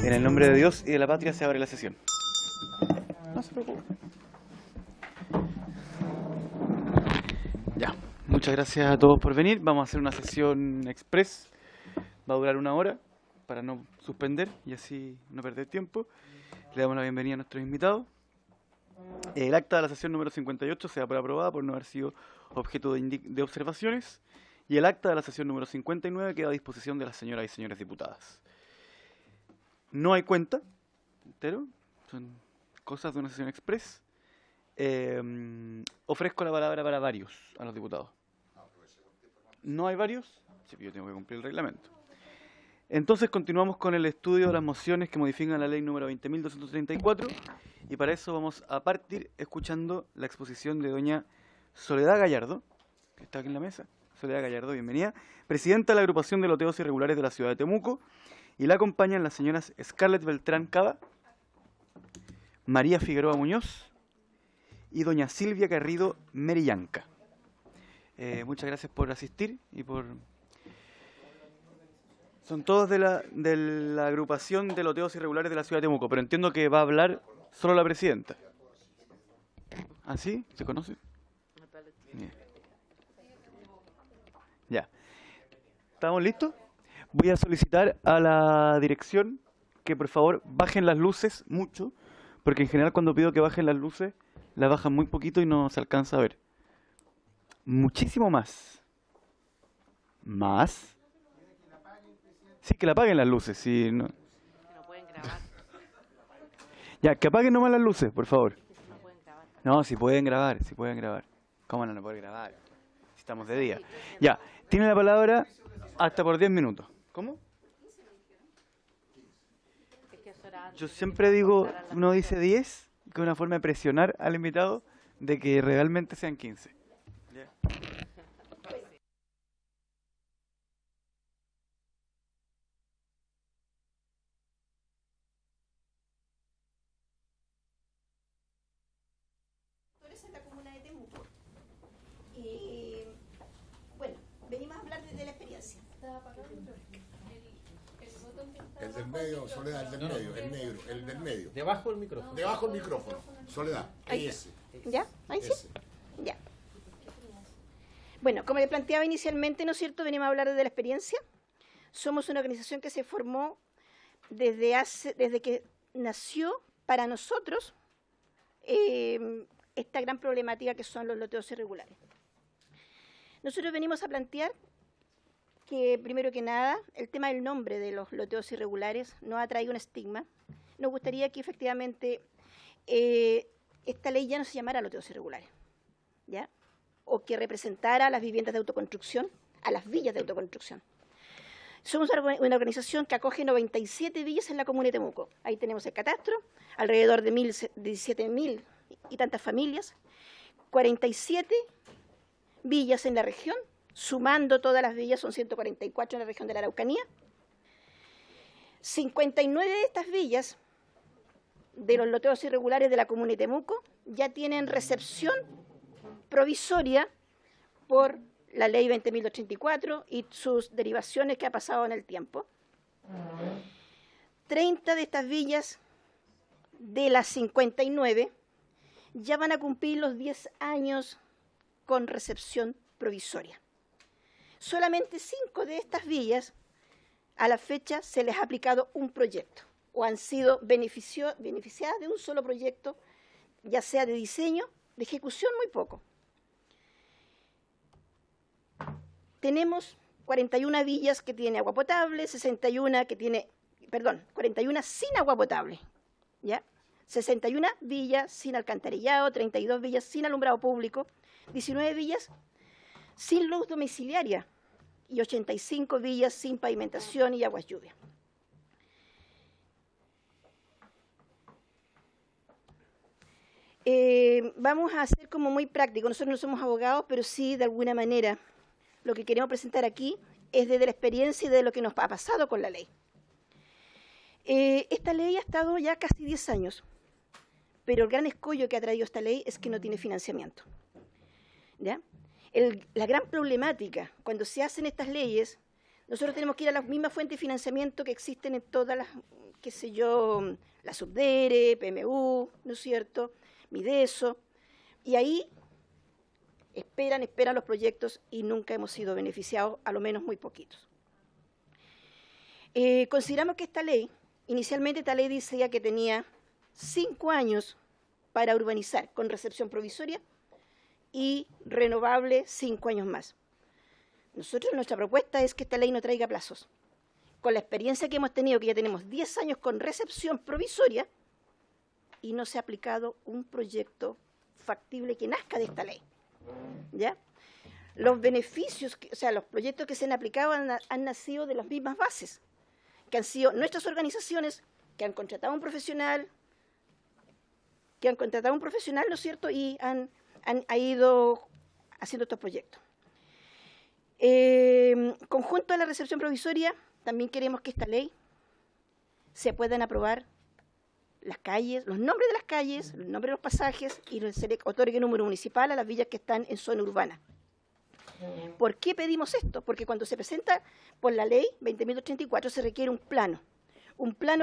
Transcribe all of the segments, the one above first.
En el nombre de Dios y de la patria se abre la sesión. No se preocupe. Ya, muchas gracias a todos por venir. Vamos a hacer una sesión express. Va a durar 1 hora para no suspender y así no perder tiempo. Le damos la bienvenida a nuestros invitados. El acta de la sesión número 58 se da por aprobada por no haber sido objeto de observaciones. Y el acta de la sesión número 59 queda a disposición de las señoras y señores diputadas. No hay cuenta, entero, son cosas de una sesión express. Ofrezco la palabra para varios a los diputados. ¿No hay varios? Sí, yo tengo que cumplir el reglamento. Entonces continuamos con el estudio de las mociones que modifican la ley número 20.234 y para eso vamos a partir escuchando la exposición de doña Soledad Gallardo, que está aquí en la mesa. Soledad Gallardo, bienvenida. Presidenta de la agrupación de loteos irregulares de la ciudad de Temuco. Y la acompañan las señoras Scarlett Beltrán Cava, María Figueroa Muñoz y doña Silvia Garrido Merillanca. Muchas gracias por asistir y por... Son todos de la agrupación de loteos irregulares de la ciudad de Temuco, pero entiendo que va a hablar solo la presidenta. ¿Ah, sí? ¿Se conoce? Bien. Ya. ¿Estamos listos? Voy a solicitar a la dirección que por favor bajen las luces mucho, porque en general cuando pido que bajen las luces, las bajan muy poquito y no se alcanza a ver. Muchísimo más. ¿Más? Sí, que la apaguen las luces. Si no... No pueden grabar. Ya, que apaguen nomás las luces, por favor. No pueden grabar. No, si pueden grabar, si pueden grabar. ¿Cómo no poder grabar? Si estamos de día. Ya, tiene la palabra hasta por 10 minutos. ¿Cómo? Es que eso era antes Yo de que siempre digo, cortaran las uno dice 10, que es una forma de presionar al invitado de que realmente sean 15. En la comuna de Temuco. Y bueno, venimos a hablar desde la experiencia. El del medio, Soledad, el del medio, el negro, el del medio. Debajo del micrófono. Debajo del micrófono, Soledad, Ahí. ese. ¿Ya? ¿Ahí sí? Ese. Ya. Bueno, como le planteaba inicialmente, ¿no es cierto? Venimos a hablar desde la experiencia. Somos una organización que se formó desde que nació para nosotros esta gran problemática que son los loteos irregulares. Nosotros venimos a plantear que, primero que nada, el tema del nombre de los loteos irregulares nos ha traído un estigma. Nos gustaría que efectivamente esta ley ya no se llamara loteos irregulares, ¿ya? O que representara a las viviendas de autoconstrucción, a las villas de autoconstrucción. Somos una organización que acoge 97 villas en la comuna de Temuco. Ahí tenemos el catastro, alrededor de 17.000 y tantas familias, 47 villas en la región, sumando todas las villas son 144 en la región de la Araucanía. 59 de estas villas de los loteos irregulares de la comuna de Temuco ya tienen recepción provisoria por la ley 20.234 y sus derivaciones que ha pasado en el tiempo. 30 de estas villas de las 59 ya van a cumplir los 10 años con recepción provisoria. Solamente 5 de estas villas a la fecha se les ha aplicado un proyecto o han sido beneficiadas de un solo proyecto, ya sea de diseño, de ejecución, muy poco. Tenemos 41 villas que tienen agua potable, 41 sin agua potable, ¿ya? 61 villas sin alcantarillado, 32 villas sin alumbrado público, 19 villas sin luz domiciliaria y 85 villas sin pavimentación y aguas lluvias. Vamos a hacer como muy práctico. Nosotros no somos abogados, pero sí, de alguna manera, lo que queremos presentar aquí es desde la experiencia y de lo que nos ha pasado con la ley. Esta ley ha estado ya casi 10 años, pero el gran escollo que ha traído esta ley es que no tiene financiamiento, ¿ya? La gran problemática, cuando se hacen estas leyes, nosotros tenemos que ir a las mismas fuentes de financiamiento que existen en todas las qué sé yo, la Subdere, PMU, ¿no es cierto?, Mideso, y ahí esperan los proyectos y nunca hemos sido beneficiados, a lo menos muy poquitos. Consideramos que inicialmente esta ley decía que tenía 5 años para urbanizar con recepción provisoria y renovable 5 años más. Nuestra propuesta es que esta ley no traiga plazos. Con la experiencia que hemos tenido, que ya tenemos 10 años con recepción provisoria, y no se ha aplicado un proyecto factible que nazca de esta ley. ¿Ya? Los beneficios, los proyectos que se han aplicado han nacido de las mismas bases, que han sido nuestras organizaciones, que han contratado a un profesional, ¿no es cierto?, y han ido haciendo estos proyectos. Conjunto a la recepción provisoria, también queremos que esta ley se puedan aprobar las calles, los nombres de las calles, los nombres de los pasajes, y se le otorgue número municipal a las villas que están en zona urbana. ¿Por qué pedimos esto? Porque cuando se presenta por la ley 20.234 se requiere un plano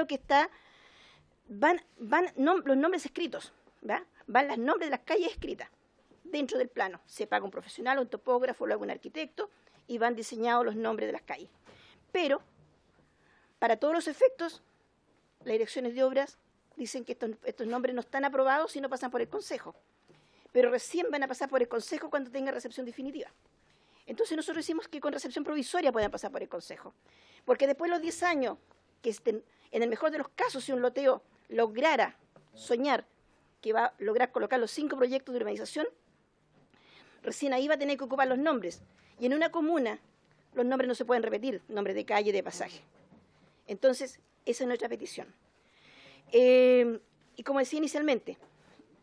que está, los nombres escritos, ¿va? Van los nombres de las calles escritas dentro del plano. Se paga un profesional, un topógrafo, luego un arquitecto, y van diseñados los nombres de las calles. Pero, para todos los efectos, las direcciones de obras dicen que estos nombres no están aprobados si no pasan por el Consejo. Pero recién van a pasar por el Consejo cuando tengan recepción definitiva. Entonces nosotros decimos que con recepción provisoria puedan pasar por el Consejo. Porque después de los 10 años, que en el mejor de los casos, si un loteo lograra soñar que va a lograr colocar los 5 proyectos de urbanización, recién ahí va a tener que ocupar los nombres. Y en una comuna los nombres no se pueden repetir, nombres de calle, de pasaje. Entonces, esa es nuestra petición. Y como decía inicialmente,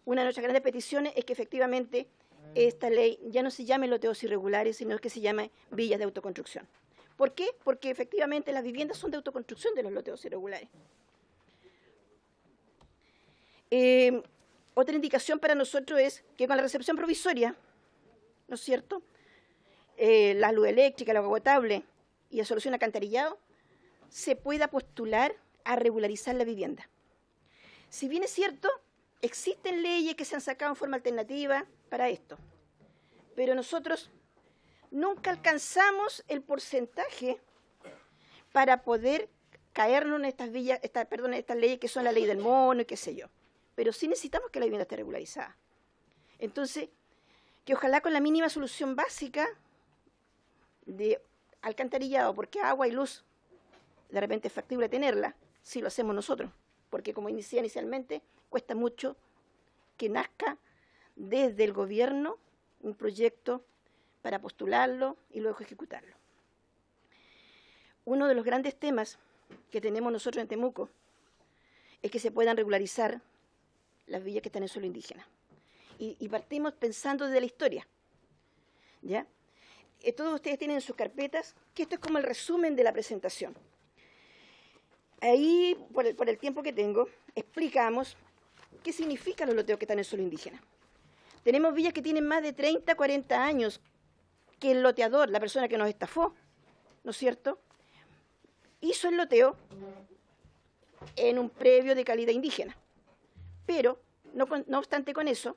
una de nuestras grandes peticiones es que efectivamente esta ley ya no se llame loteos irregulares, sino que se llame villas de autoconstrucción. ¿Por qué? Porque efectivamente las viviendas son de autoconstrucción de los loteos irregulares. Otra indicación para nosotros es que con la recepción provisoria, ¿no es cierto?, la luz eléctrica, el agua potable y la solución alcantarillado, se pueda postular a regularizar la vivienda. Si bien es cierto, existen leyes que se han sacado en forma alternativa para esto, pero nosotros nunca alcanzamos el porcentaje para poder caernos en estas leyes que son la ley del mono y qué sé yo. Pero sí necesitamos que la vivienda esté regularizada. Entonces, que ojalá con la mínima solución básica de alcantarillado, porque agua y luz de repente es factible tenerla, si lo hacemos nosotros, porque como decía inicialmente, cuesta mucho que nazca desde el gobierno un proyecto para postularlo y luego ejecutarlo. Uno de los grandes temas que tenemos nosotros en Temuco es que se puedan regularizar las villas que están en suelo indígena. Y partimos pensando desde la historia, ¿ya? Todos ustedes tienen en sus carpetas, que esto es como el resumen de la presentación. Ahí, por el tiempo que tengo, explicamos qué significan los loteos que están en suelo indígena. Tenemos villas que tienen más de 30, 40 años, que el loteador, la persona que nos estafó, ¿no es cierto?, hizo el loteo en un previo de calidad indígena. Pero, no obstante con eso,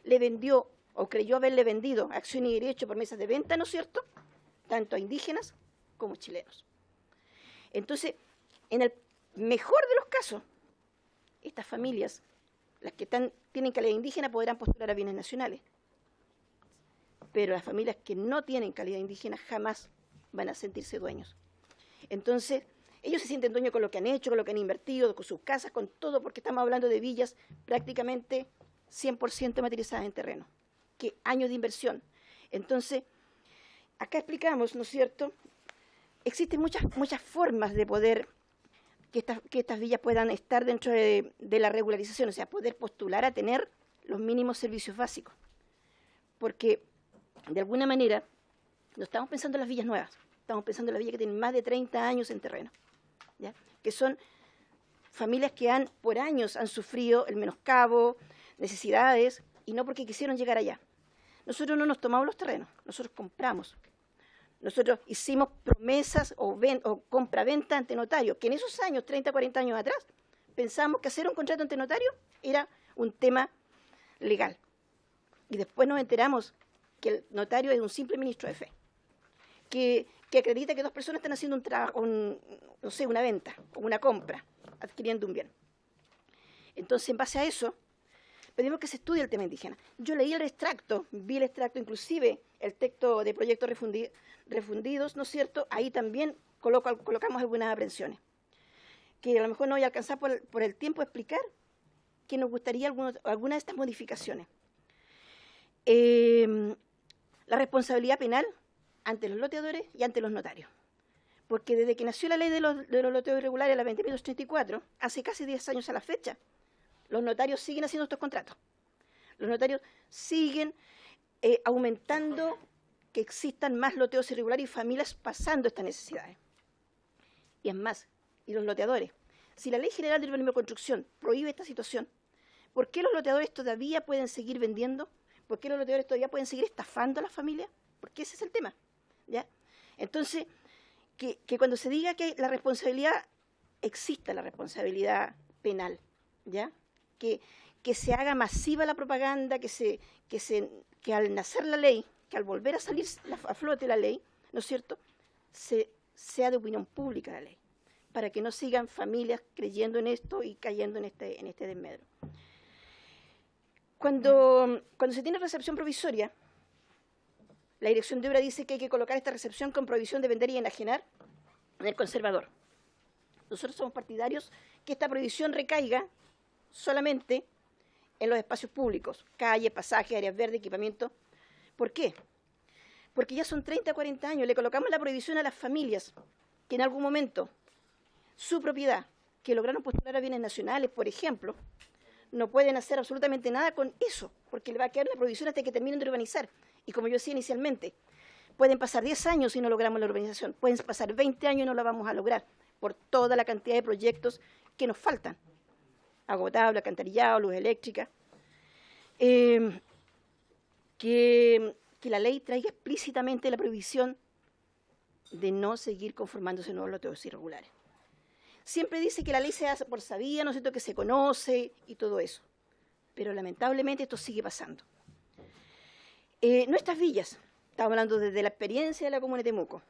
le vendió o creyó haberle vendido acción y derecho por mesas de venta, ¿no es cierto?, tanto a indígenas como chilenos. Entonces, en el mejor de los casos, estas familias, las que tienen calidad indígena, podrán postular a bienes nacionales. Pero las familias que no tienen calidad indígena jamás van a sentirse dueños. Entonces, ellos se sienten dueños con lo que han hecho, con lo que han invertido, con sus casas, con todo, porque estamos hablando de villas prácticamente 100% materializadas en terreno, que años de inversión. Entonces, acá explicamos, ¿no es cierto?, existen muchas formas de poder que estas villas puedan estar dentro de la regularización, o sea, poder postular a tener los mínimos servicios básicos. Porque, de alguna manera, no estamos pensando en las villas nuevas, estamos pensando en las villas que tienen más de 30 años en terreno, ¿ya?, que son familias que por años han sufrido el menoscabo, necesidades, y no porque quisieron llegar allá. Nosotros no nos tomamos los terrenos, nosotros compramos. Nosotros hicimos promesas o compra-venta ante notario, que en esos años, 30, 40 años atrás, pensamos que hacer un contrato ante notario era un tema legal. Y después nos enteramos que el notario es un simple ministro de fe, que acredita que dos personas están haciendo un trabajo, no sé, una venta o una compra, adquiriendo un bien. Entonces, en base a eso, pedimos que se estudie el tema indígena. Yo leí el extracto, vi el extracto, inclusive el texto de proyectos refundidos, ¿no es cierto? Ahí también colocamos algunas aprensiones, que a lo mejor no voy a alcanzar por el tiempo a explicar, que nos gustaría alguna de estas modificaciones. La responsabilidad penal ante los loteadores y ante los notarios. Porque desde que nació la ley de los loteos irregulares, la 20.234, hace casi 10 años a la fecha, los notarios siguen haciendo estos contratos. Los notarios siguen aumentando que existan más loteos irregulares y familias pasando estas necesidades. Y es más, y los loteadores. Si la Ley General de Urbanismo y Construcción prohíbe esta situación, ¿por qué los loteadores todavía pueden seguir vendiendo? ¿Por qué los loteadores todavía pueden seguir estafando a las familias? Porque ese es el tema, ¿ya? Entonces, que cuando se diga que la responsabilidad, exista la responsabilidad penal, ¿ya? Que se haga masiva la propaganda, que al nacer la ley, que al volver a salir a flote la ley, ¿no es cierto?, sea de opinión pública la ley, para que no sigan familias creyendo en esto y cayendo en este desmedro. Cuando se tiene recepción provisoria, la Dirección de Obra dice que hay que colocar esta recepción con prohibición de vender y enajenar en el conservador. Nosotros somos partidarios que esta prohibición recaiga solamente en los espacios públicos, calles, pasajes, áreas verdes, equipamiento. ¿Por qué? Porque ya son 30, 40 años, le colocamos la prohibición a las familias que en algún momento su propiedad, que lograron postular a bienes nacionales, por ejemplo, no pueden hacer absolutamente nada con eso, porque le va a quedar una prohibición hasta que terminen de urbanizar. Y como yo decía inicialmente, pueden pasar 10 años y no logramos la urbanización, pueden pasar 20 años y no la vamos a lograr, por toda la cantidad de proyectos que nos faltan. Agua potable, alcantarillado, luz eléctrica. Que la ley traiga explícitamente la prohibición de no seguir conformándose nuevos loteos irregulares. Siempre dice que la ley se hace por sabía, ¿no es cierto?, que se conoce y todo eso. Pero lamentablemente esto sigue pasando. Nuestras villas, estamos hablando desde la experiencia de la comuna de Temuco,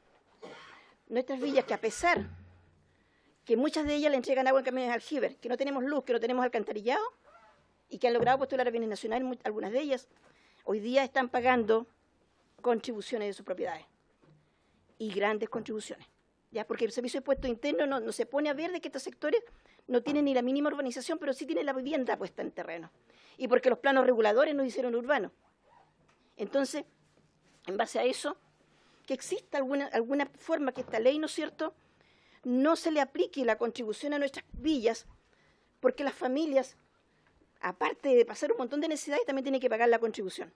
nuestras villas que a pesar que muchas de ellas le entregan agua en camiones de aljibe, que no tenemos luz, que no tenemos alcantarillado y que han logrado postular a bienes nacionales, algunas de ellas, hoy día están pagando contribuciones de sus propiedades y grandes contribuciones. ¿Ya? Porque el Servicio de Impuestos Internos no se pone a ver de que estos sectores no tienen ni la mínima urbanización, pero sí tienen la vivienda puesta en terreno. Y porque los planos reguladores nos hicieron urbanos. Entonces, en base a eso, que exista alguna forma que esta ley, ¿no es cierto?, no se le aplique la contribución a nuestras villas, porque las familias, aparte de pasar un montón de necesidades, también tienen que pagar la contribución.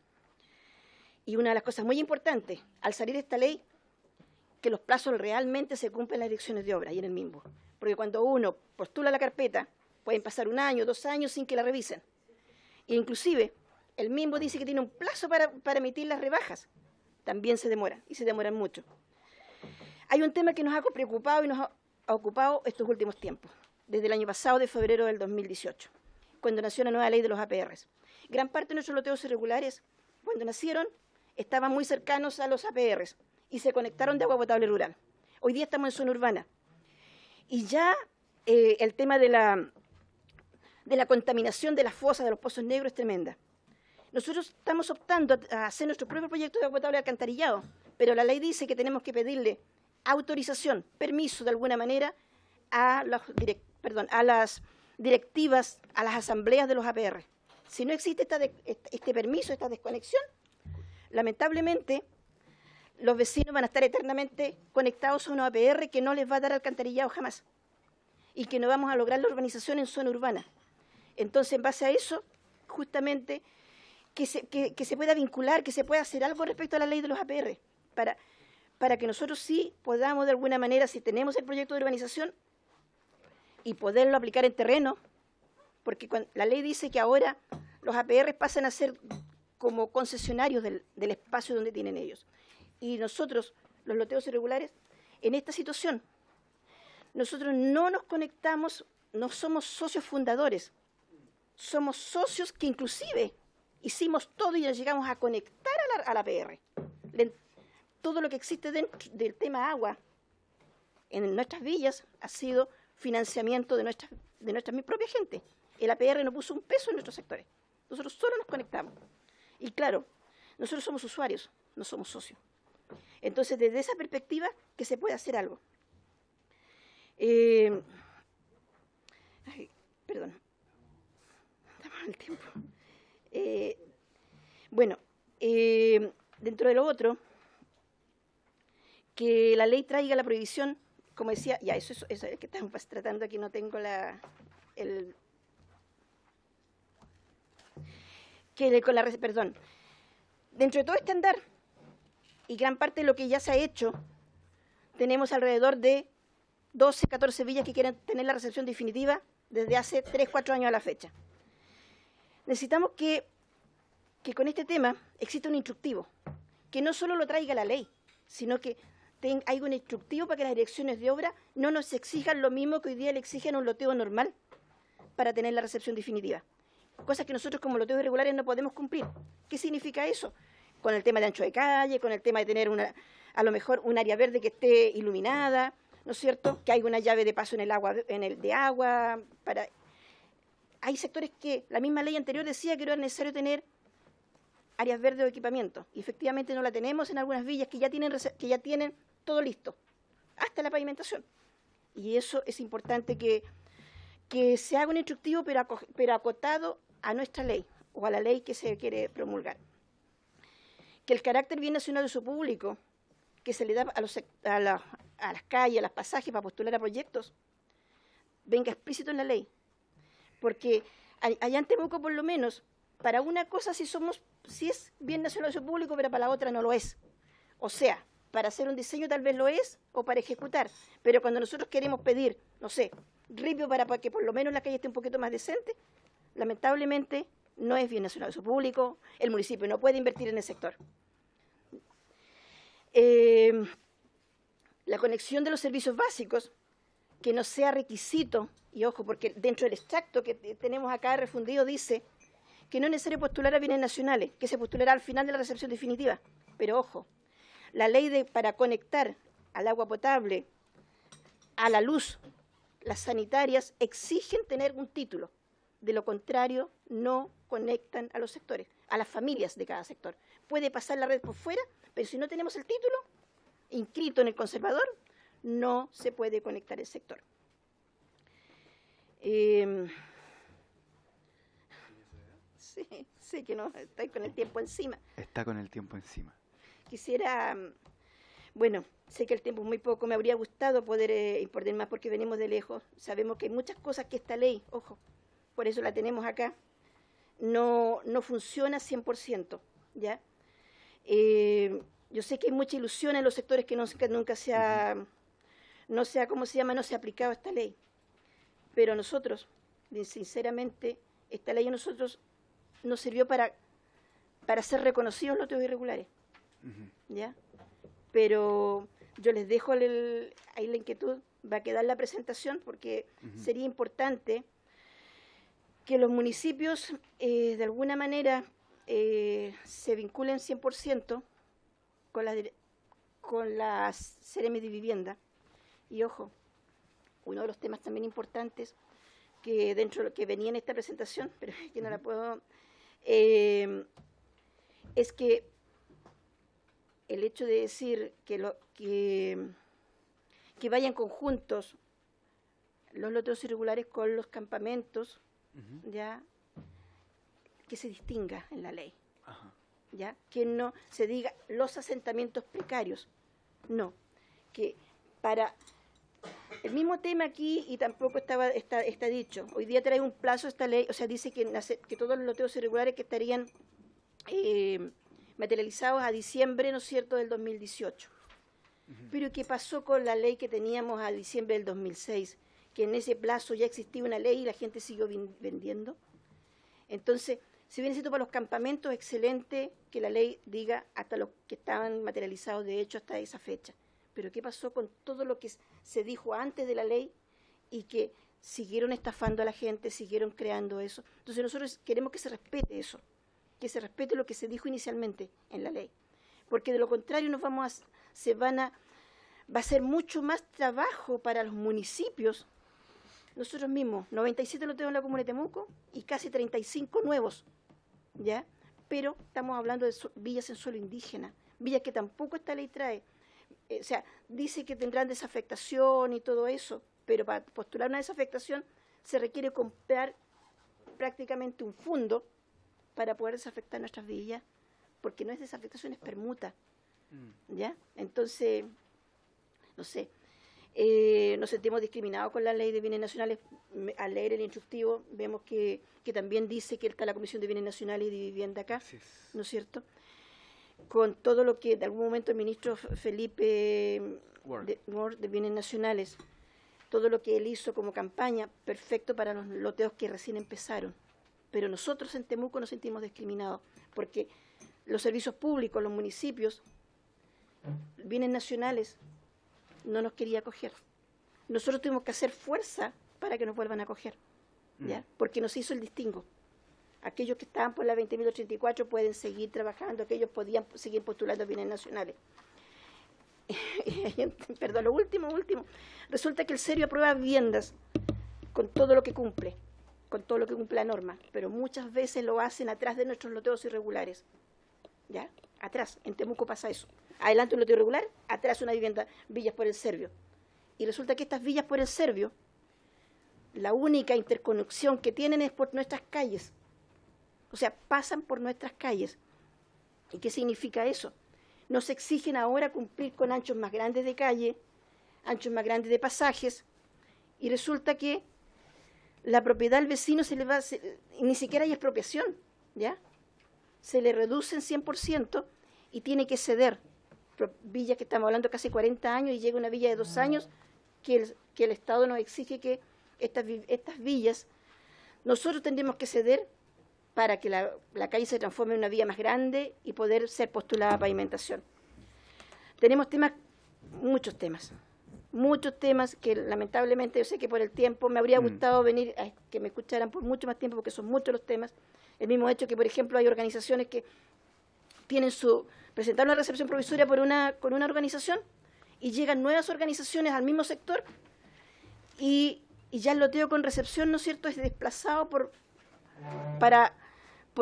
Y una de las cosas muy importantes, al salir esta ley, que los plazos realmente se cumplen en las direcciones de obra y en el MIMBU. Porque cuando uno postula la carpeta, pueden pasar 1 año, 2 años sin que la revisen. E inclusive, el MIMBU dice que tiene un plazo para emitir las rebajas. También se demoran, y se demoran mucho. Hay un tema que nos ha preocupado y nos ha ocupado estos últimos tiempos, desde el año pasado, de febrero del 2018, cuando nació la nueva ley de los APRs. Gran parte de nuestros loteos irregulares, cuando nacieron, estaban muy cercanos a los APRs, y se conectaron de agua potable rural. Hoy día estamos en zona urbana. Y ya el tema de la contaminación de las fosas, de los pozos negros, es tremenda. Nosotros estamos optando a hacer nuestro propio proyecto de agua potable alcantarillado, pero la ley dice que tenemos que pedirle autorización, permiso de alguna manera a las directivas, a las asambleas de los APR. Si no existe este permiso, esta desconexión, lamentablemente los vecinos van a estar eternamente conectados a una APR que no les va a dar alcantarillado jamás y que no vamos a lograr la urbanización en zona urbana. Entonces, en base a eso, justamente, que se pueda vincular, que se pueda hacer algo respecto a la ley de los APR, para que nosotros sí podamos, de alguna manera, si tenemos el proyecto de urbanización, y poderlo aplicar en terreno, porque la ley dice que ahora los APR pasan a ser como concesionarios del espacio donde tienen ellos. Y nosotros los loteos irregulares, en esta situación. Nosotros no nos conectamos, no somos socios fundadores, somos socios que inclusive hicimos todo y nos llegamos a conectar a la PR. Todo lo que existe dentro del tema agua en nuestras villas ha sido financiamiento de nuestra propia gente. El APR no puso un peso en nuestros sectores. Nosotros solo nos conectamos. Y claro, nosotros somos usuarios, no somos socios. Entonces, desde esa perspectiva, que se puede hacer algo. Perdón. Estamos en el tiempo. Dentro de lo otro, que la ley traiga la prohibición, como decía, ya, eso es que estamos tratando aquí, no tengo perdón. Dentro de todo este andar, y gran parte de lo que ya se ha hecho, tenemos alrededor de 12, 14 villas que quieren tener la recepción definitiva desde hace 3, 4 años a la fecha. Necesitamos que con este tema exista un instructivo, que no solo lo traiga la ley, sino que hay un instructivo para que las direcciones de obra no nos exijan lo mismo que hoy día le exigen a un loteo normal para tener la recepción definitiva. Cosas que nosotros como loteos irregulares no podemos cumplir. ¿Qué significa eso? Con el tema de ancho de calle, con el tema de tener a lo mejor un área verde que esté iluminada, ¿no es cierto? Que hay una llave de paso en el agua, Hay sectores que la misma ley anterior decía que era necesario tener áreas verdes o equipamiento, y efectivamente no la tenemos en algunas villas que ya tienen todo listo, hasta la pavimentación. Y eso es importante que se haga un instructivo, pero acotado a nuestra ley, o a la ley que se quiere promulgar. Que el carácter bien nacional de uso público que se le da a las calles, a los pasajes para postular a proyectos, venga explícito en la ley. Porque allá en Temuco, por lo menos, para una cosa sí es bien nacional de uso público, pero para la otra no lo es. O sea, para hacer un diseño tal vez lo es, o para ejecutar. Pero cuando nosotros queremos pedir, no sé, ripio para que por lo menos la calle esté un poquito más decente, lamentablemente no es bien nacional de uso público, el municipio no puede invertir en el sector. La conexión de los servicios básicos, que no sea requisito, y ojo, porque dentro del extracto que tenemos acá refundido dice que no es necesario postular a bienes nacionales, que se postulará al final de la recepción definitiva. Pero ojo, la ley para conectar al agua potable, a la luz, las sanitarias exigen tener un título. De lo contrario, no conectan a los sectores, a las familias de cada sector. Puede pasar la red por fuera, pero si no tenemos el título inscrito en el conservador, no se puede conectar el sector. Sí, que no, estoy con el tiempo encima. Está con el tiempo encima. Quisiera, bueno, sé que el tiempo es muy poco, me habría gustado poder importar más porque venimos de lejos. Sabemos que hay muchas cosas que esta ley, ojo, por eso la tenemos acá, no funciona 100%, ¿ya? Yo sé que hay mucha ilusión en los sectores que nunca se ha, no se ha aplicado esta ley. Pero nosotros, sinceramente, esta ley a nosotros nos sirvió para ser reconocidos los loteos irregulares, ¿ya? Pero yo les dejo ahí la inquietud, va a quedar la presentación, porque sería importante que los municipios, de alguna manera, se vinculen 100% con las Seremi de Vivienda. Y ojo, uno de los temas también importantes que dentro de lo que venía en esta presentación, pero que no la puedo, es que el hecho de decir que vayan conjuntos los loteos irregulares con los campamentos, ya, que se distinga en la ley. ¿Ya? Que no se diga los asentamientos precarios, no, que para el mismo tema aquí, y tampoco está dicho, hoy día trae un plazo esta ley, o sea, dice que todos los loteos irregulares que estarían materializados a diciembre, ¿no es cierto?, del 2018. Pero ¿qué pasó con la ley que teníamos a diciembre del 2006? Que en ese plazo ya existía una ley y la gente siguió vendiendo. Entonces, Si bien es cierto para los campamentos, excelente que la ley diga hasta los que estaban materializados de hecho hasta esa fecha. Pero ¿qué pasó con todo lo que se dijo antes de la ley y que siguieron estafando a la gente, siguieron creando eso? Entonces nosotros queremos que se respete eso, que se respete lo que se dijo inicialmente en la ley. Porque de lo contrario va a ser mucho más trabajo para los municipios. Nosotros mismos, 97 lo tenemos en la comuna de Temuco y casi 35 nuevos, ¿ya? Pero estamos hablando de villas en suelo indígena, villas que tampoco esta ley trae. O sea, dice que tendrán desafectación y todo eso, pero para postular una desafectación se requiere comprar prácticamente un fondo para poder desafectar nuestras villas, porque no es desafectación, es permuta, ¿ya? Entonces, no sé, nos sentimos discriminados con la ley de bienes nacionales. Al leer el instructivo vemos que también dice que está la Comisión de Bienes Nacionales y de Vivienda acá, ¿no es cierto? Con todo lo que de algún momento el ministro Felipe Ward de Bienes Nacionales, todo lo que él hizo como campaña, perfecto para los loteos que recién empezaron. Pero nosotros en Temuco nos sentimos discriminados, porque los servicios públicos, los municipios, Bienes Nacionales, no nos quería acoger. Nosotros tuvimos que hacer fuerza para que nos vuelvan a acoger, ¿ya? Porque nos hizo el distingo. Aquellos que estaban por la 20.084 pueden seguir trabajando, aquellos podían seguir postulando bienes nacionales. Perdón, lo último. Resulta que el serio aprueba viviendas con todo lo que cumple la norma, pero muchas veces lo hacen atrás de nuestros loteos irregulares, ¿ya? Atrás, en Temuco pasa eso. Adelante un loteo irregular, atrás una vivienda, villas por el Servio. Y resulta que estas villas por el Servio, la única interconexión que tienen es por nuestras calles. O sea, pasan por nuestras calles. ¿Y qué significa eso? Nos exigen ahora cumplir con anchos más grandes de calle, anchos más grandes de pasajes, y resulta que la propiedad al vecino ni siquiera hay expropiación, ¿ya? Se le reduce en 100% y tiene que ceder. Villas que estamos hablando casi 40 años y llega una villa de 2 años que el Estado nos exige que estas villas, nosotros tendremos que ceder para que la calle se transforme en una vía más grande y poder ser postulada a pavimentación. Tenemos muchos temas que lamentablemente yo sé que por el tiempo me habría gustado venir a que me escucharan por mucho más tiempo porque son muchos los temas. El mismo hecho que, por ejemplo, hay organizaciones que presentaron una recepción provisoria con una organización y llegan nuevas organizaciones al mismo sector y ya el loteo con recepción, ¿no es cierto?, es desplazado por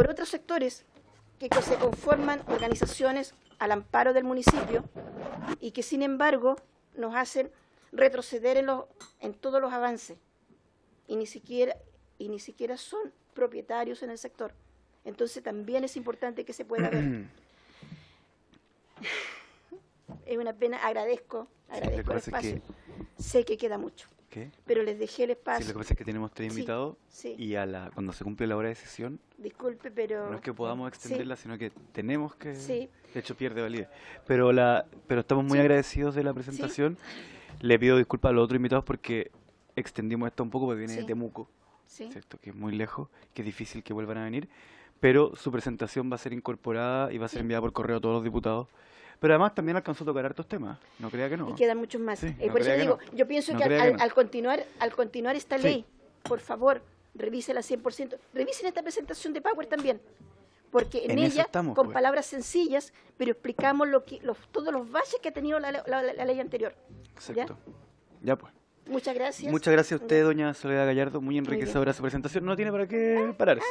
otros sectores que se conforman organizaciones al amparo del municipio y que sin embargo nos hacen retroceder en todos los avances y ni siquiera son propietarios en el sector. Entonces también es importante que se pueda ver. Es una pena, agradezco el espacio. Sé que queda mucho. ¿Qué? Pero les dejé el espacio. Sí, lo que pasa es que tenemos 3 invitados sí. Y cuando se cumple la hora de sesión, disculpe, pero no es que podamos extenderla, sino que tenemos que, sí. De hecho pierde validez. Pero estamos muy agradecidos de la presentación. Le pido disculpas a los otros invitados porque extendimos esto un poco porque viene de Temuco, ¿cierto? Que es muy lejos, que es difícil que vuelvan a venir, pero su presentación va a ser incorporada y va a ser enviada por correo a todos los diputados. Pero además también alcanzó a tocar hartos temas, no crea que no. Y quedan muchos más. Sí, por eso digo, yo pienso que al continuar esta ley, por favor, revísela 100%. Revisen esta presentación de Power también, porque en ella, con palabras sencillas, pero explicamos todos los valles que ha tenido la ley anterior. Exacto. Ya pues. Muchas gracias. Muchas gracias a usted, doña Soledad Gallardo, muy enriquecedora su presentación. No tiene para qué pararse.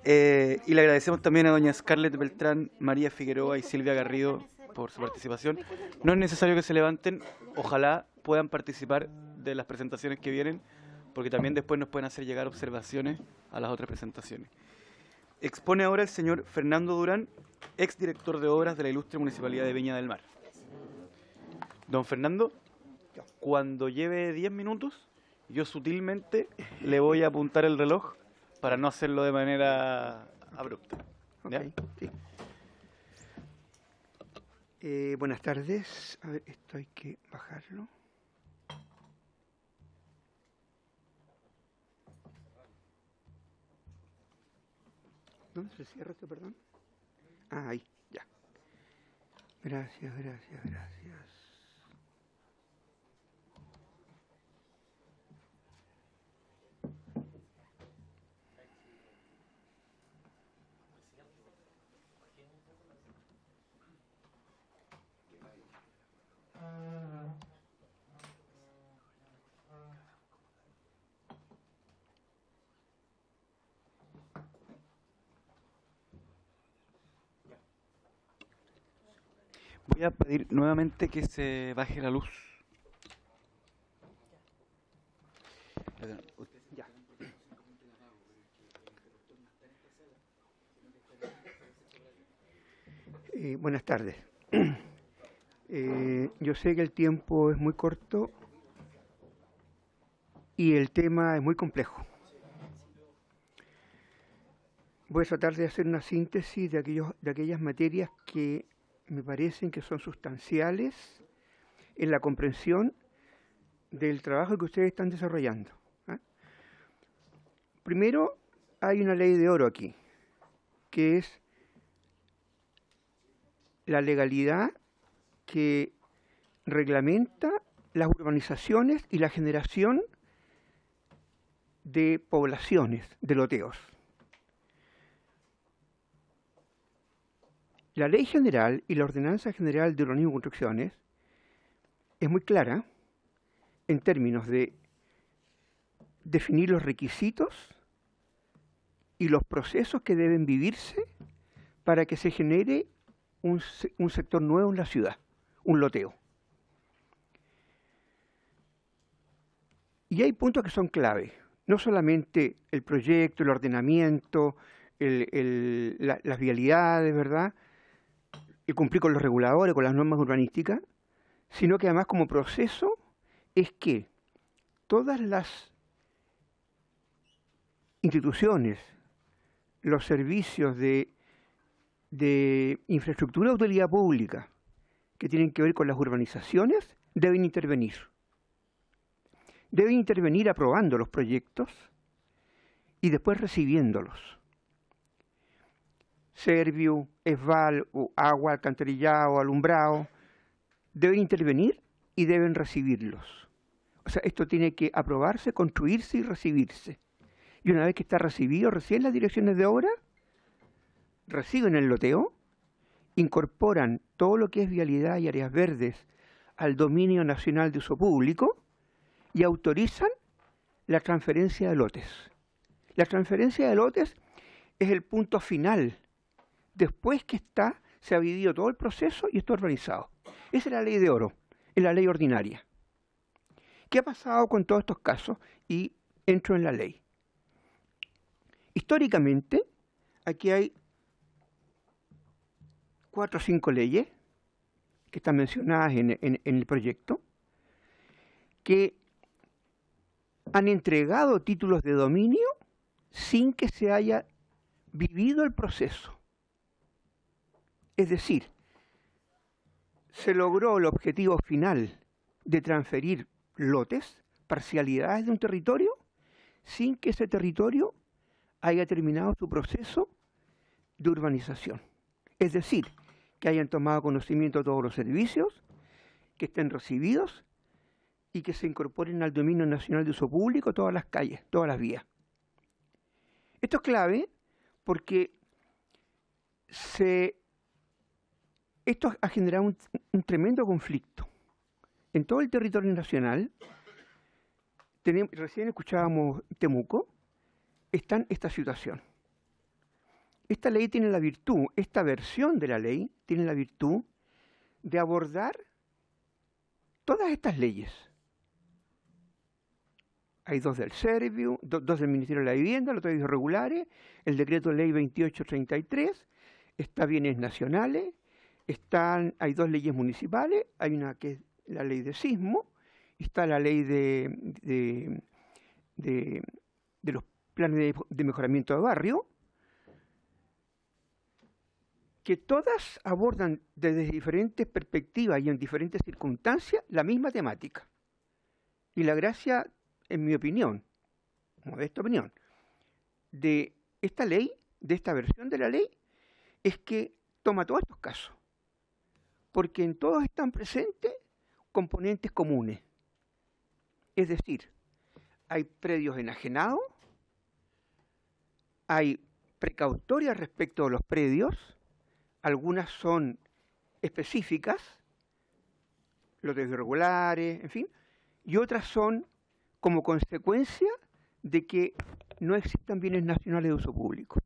Y le agradecemos también a doña Scarlett Beltrán, María Figueroa y Silvia Garrido por su participación. No es necesario que se levanten, ojalá puedan participar de las presentaciones que vienen, porque también después nos pueden hacer llegar observaciones a las otras presentaciones. Expone ahora el señor Fernando Durán, exdirector de obras de la ilustre Municipalidad de Viña del Mar. Don Fernando, cuando lleve 10 minutos, yo sutilmente le voy a apuntar el reloj para no hacerlo de manera abrupta. ¿Ya? Okay, sí. Buenas tardes. A ver, esto hay que bajarlo. ¿Dónde se cierra esto, perdón? Ah, ahí, ya. Gracias, gracias, gracias. Voy a pedir nuevamente que se baje la luz. Ya. Buenas tardes. Yo sé que el tiempo es muy corto y el tema es muy complejo. Voy a tratar de hacer una síntesis de aquellas materias que me parecen que son sustanciales en la comprensión del trabajo que ustedes están desarrollando. Primero, hay una ley de oro aquí, que es la legalidad que reglamenta las urbanizaciones y la generación de poblaciones, de loteos. La Ley General y la Ordenanza General de Urbanismo y Construcciones es muy clara en términos de definir los requisitos y los procesos que deben vivirse para que se genere un sector nuevo en la ciudad, un loteo. Y hay puntos que son clave, no solamente el proyecto, el ordenamiento, las vialidades, ¿verdad?, y cumplir con los reguladores, con las normas urbanísticas, sino que además como proceso es que todas las instituciones, los servicios de infraestructura de utilidad pública que tienen que ver con las urbanizaciones deben intervenir. Deben intervenir aprobando los proyectos y después recibiéndolos. Serviu, ESVAL, agua, alcantarillado, alumbrado, deben intervenir y deben recibirlos. O sea, esto tiene que aprobarse, construirse y recibirse. Y una vez que está recibido, recién las direcciones de obra reciben el loteo, incorporan todo lo que es vialidad y áreas verdes al dominio nacional de uso público y autorizan la transferencia de lotes. La transferencia de lotes es el punto final, después que se ha vivido todo el proceso y está organizado. Esa es la ley de oro, es la ley ordinaria. ¿Qué ha pasado con todos estos casos? Y entro en la ley. Históricamente, aquí hay 4 o 5 leyes que están mencionadas en el proyecto, que han entregado títulos de dominio sin que se haya vivido el proceso. Es decir, se logró el objetivo final de transferir lotes, parcialidades de un territorio, sin que ese territorio haya terminado su proceso de urbanización. Es decir, que hayan tomado conocimiento de todos los servicios, que estén recibidos y que se incorporen al dominio nacional de uso público todas las calles, todas las vías. Esto es clave porque esto ha generado un tremendo conflicto. En todo el territorio nacional, recién escuchábamos Temuco, está en esta situación. Esta ley tiene la virtud, esta versión de la ley tiene la virtud de abordar todas estas leyes. Hay 2 del Serviu, 2 del Ministerio de la Vivienda, los 3 regulares, el decreto de ley 2833, está bienes nacionales, hay 2 leyes municipales, hay una que es la ley de sismo, está la ley de los planes de mejoramiento de barrio, que todas abordan desde diferentes perspectivas y en diferentes circunstancias la misma temática. Y la gracia, en mi opinión, modesta opinión, de esta ley de esta versión de la ley es que toma todos estos casos, porque en todos están presentes componentes comunes. Es decir, hay predios enajenados, hay precautorias respecto a los predios, algunas son específicas, lotes irregulares, en fin, y otras son como consecuencia de que no existan bienes nacionales de uso público.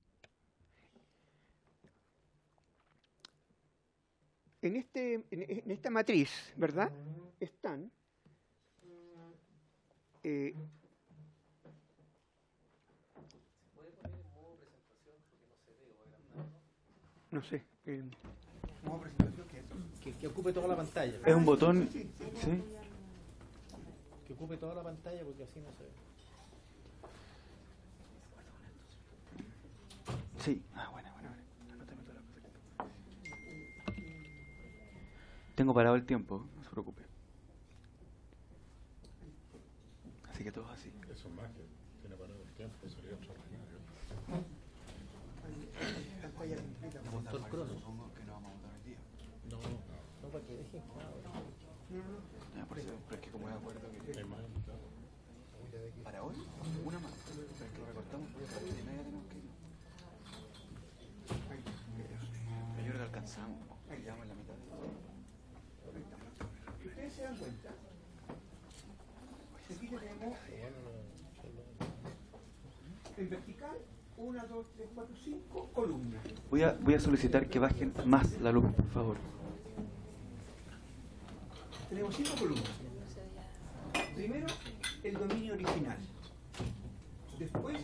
En esta matriz, ¿verdad?, están no sé, modo presentación, ¿qué es eso? Que ocupe toda la pantalla. Es un botón. Sí. ¿Sí? Que ocupe toda la pantalla porque así no se ve. Sí. Ah, bueno. Anótame todas las cosas. Tengo parado el tiempo, no se preocupe. Así que todos así. Eso es magia. Tiene parado el tiempo, sería extraordinario. Montó el crono. Supongo que no vamos a votar hoy día. No, para que dejen claro. Ya, por eso, pero es que como de acuerdo que... Hay más, claro. ¿Para hoy? Una más. Pero es que lo recortamos porque a las 3:30 tenemos que ir. Pero yo creo que alcanzamos. Llevamos en la mitad. Ustedes se dan cuenta. Aquí tenemos en vertical 1, 2, 3, 4, 5 columnas. Voy a solicitar que bajen más la luz, por favor. Tenemos 5 columnas. Primero, el dominio original. Después,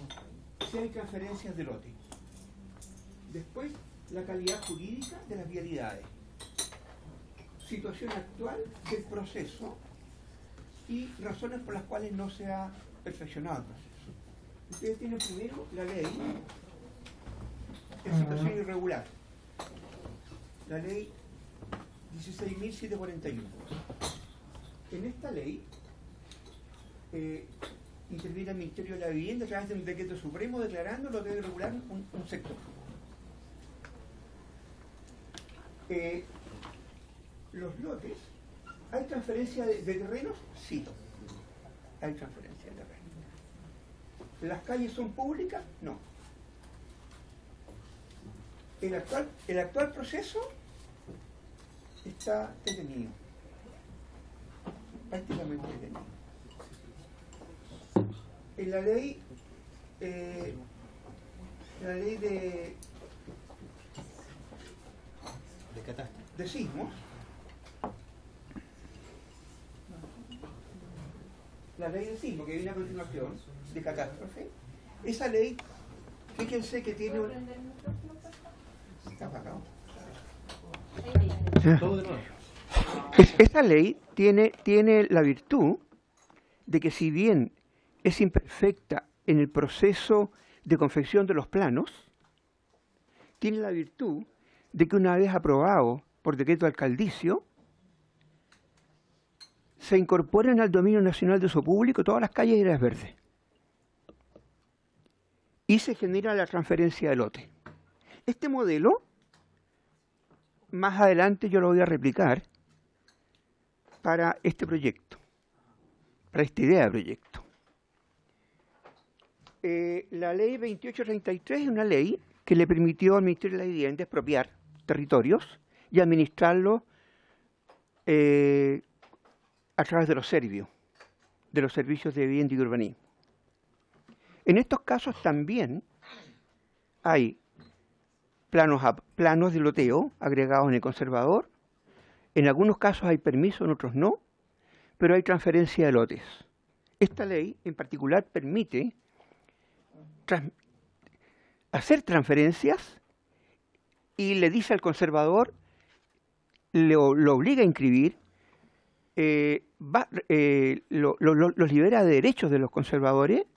si hay transferencias de lote. Después, la calidad jurídica de las vialidades. Situación actual del proceso y razones por las cuales no se ha perfeccionado el proceso. Ustedes tienen primero la ley de situación irregular. La ley 16.741. En esta ley interviene el Ministerio de la Vivienda a través de un decreto supremo declarando lo que debe regular un sector. Los lotes, ¿hay transferencia de terrenos? Sí, hay transferencia de terrenos. ¿Las calles son públicas? No. El actual proceso está detenido, prácticamente detenido. En la ley De catástrofe. de sismos, la ley de sismo que viene a continuación, de catástrofe, esa ley, fíjense que tiene un... Está apagado. Todo de nuevo. Esa ley tiene la virtud de que si bien es imperfecta en el proceso de confección de los planos, tiene la virtud de que una vez aprobado por decreto alcaldicio, se incorporan al dominio nacional de uso público todas las calles y áreas verdes. Y se genera la transferencia de lote. Este modelo, más adelante yo lo voy a replicar para este proyecto, para esta idea de proyecto. La ley 2833 es una ley que le permitió al Ministerio de la Vivienda expropiar territorios y administrarlos a través de los servicios, de los servicios de vivienda y urbanismo. En estos casos también hay planos de loteo agregados en el conservador. En algunos casos hay permiso, en otros no, pero hay transferencia de lotes. Esta ley en particular permite hacer transferencias y le dice al conservador, lo obliga a inscribir, los libera de derechos de los conservadores,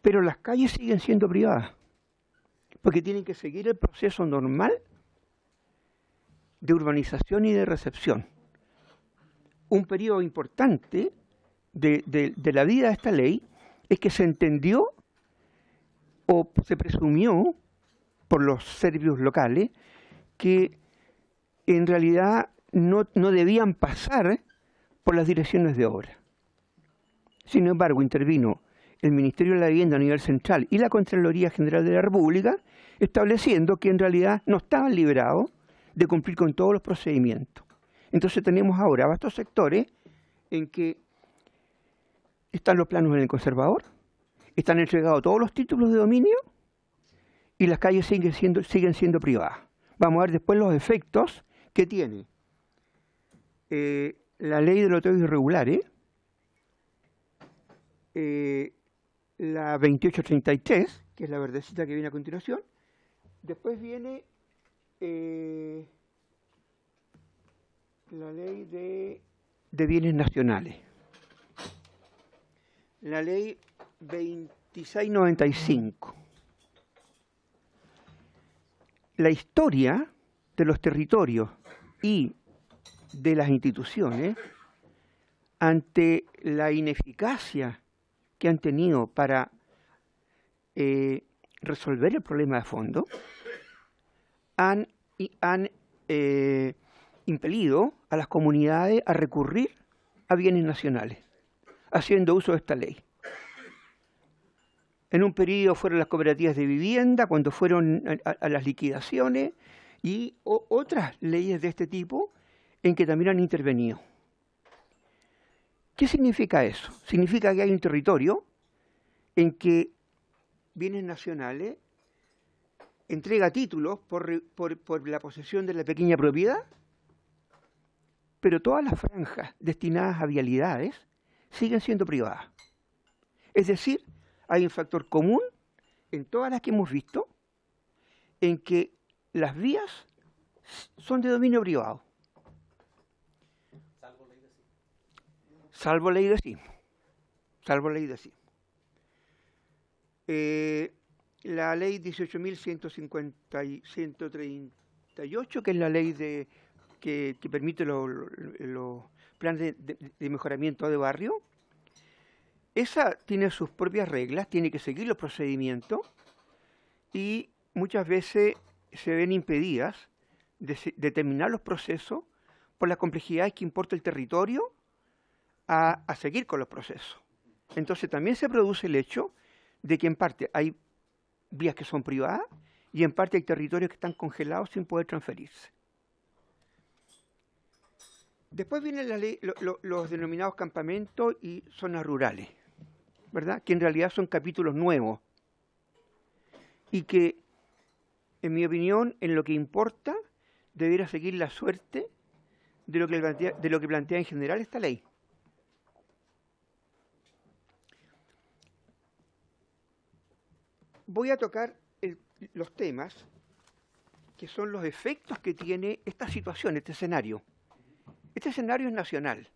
pero las calles siguen siendo privadas, porque tienen que seguir el proceso normal de urbanización y de recepción. Un periodo importante de la vida de esta ley es que se entendió o se presumió por los serbios locales que en realidad no debían pasar por las direcciones de obra. Sin embargo, intervino el Ministerio de la Vivienda a nivel central y la Contraloría General de la República, estableciendo que en realidad no estaban liberados de cumplir con todos los procedimientos. Entonces tenemos ahora vastos sectores en que están los planos en el conservador, están entregados todos los títulos de dominio y las calles siguen siendo privadas. Vamos a ver después los efectos que tiene la ley de loteos irregulares, la 2833, que es la verdecita que viene a continuación. Después viene la ley de bienes nacionales, la ley 2695. La historia de los territorios y de las instituciones ante la ineficacia que han tenido para resolver el problema de fondo, han impelido a las comunidades a recurrir a bienes nacionales, haciendo uso de esta ley. En un periodo fueron las cooperativas de vivienda, cuando fueron a las liquidaciones, y otras leyes de este tipo en que también han intervenido. ¿Qué significa eso? Significa que hay un territorio en que bienes nacionales entrega títulos por la posesión de la pequeña propiedad, pero todas las franjas destinadas a vialidades siguen siendo privadas. Es decir, hay un factor común en todas las que hemos visto, en que las vías son de dominio privado. Salvo ley de sismo. Salvo ley de sismo. La ley 18.138, que es la ley que permite los planes de mejoramiento de barrio, esa tiene sus propias reglas, tiene que seguir los procedimientos y muchas veces se ven impedidas de terminar los procesos por las complejidades que importa el territorio a seguir con los procesos. Entonces también se produce el hecho de que en parte hay vías que son privadas y en parte hay territorios que están congelados sin poder transferirse. Después vienen los denominados campamentos y zonas rurales, ¿verdad? Que en realidad son capítulos nuevos y que, en mi opinión, en lo que importa, debiera seguir la suerte de lo que plantea en general esta ley. Voy a tocar los temas que son los efectos que tiene esta situación, este escenario. Este escenario es nacional.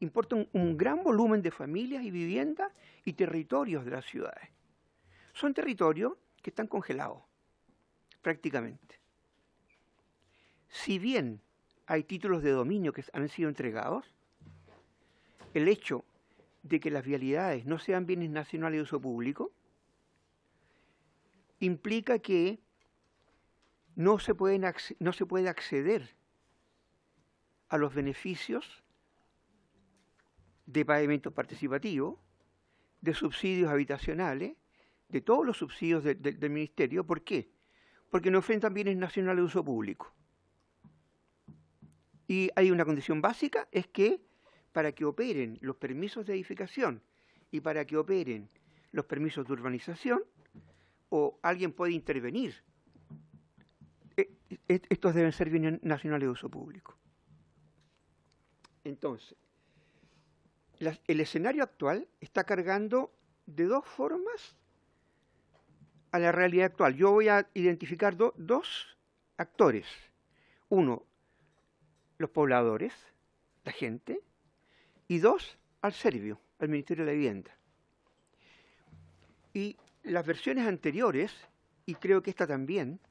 Importa un gran volumen de familias y viviendas y territorios de las ciudades. Son territorios que están congelados, prácticamente. Si bien hay títulos de dominio que han sido entregados, el hecho de que las vialidades no sean bienes nacionales de uso público implica que no se puede acceder a los beneficios de pavimento participativo, de subsidios habitacionales, de todos los subsidios del Ministerio. ¿Por qué? Porque no enfrentan bienes nacionales de uso público. Y hay una condición básica, es que para que operen los permisos de edificación y para que operen los permisos de urbanización, o alguien puede intervenir, estos deben ser bienes nacionales de uso público. Entonces, el escenario actual está cargando de dos formas a la realidad actual. Yo voy a identificar dos actores. Uno, los pobladores, la gente, y dos, al serbio, al Ministerio de la Vivienda. Y las versiones anteriores, y creo que esta también,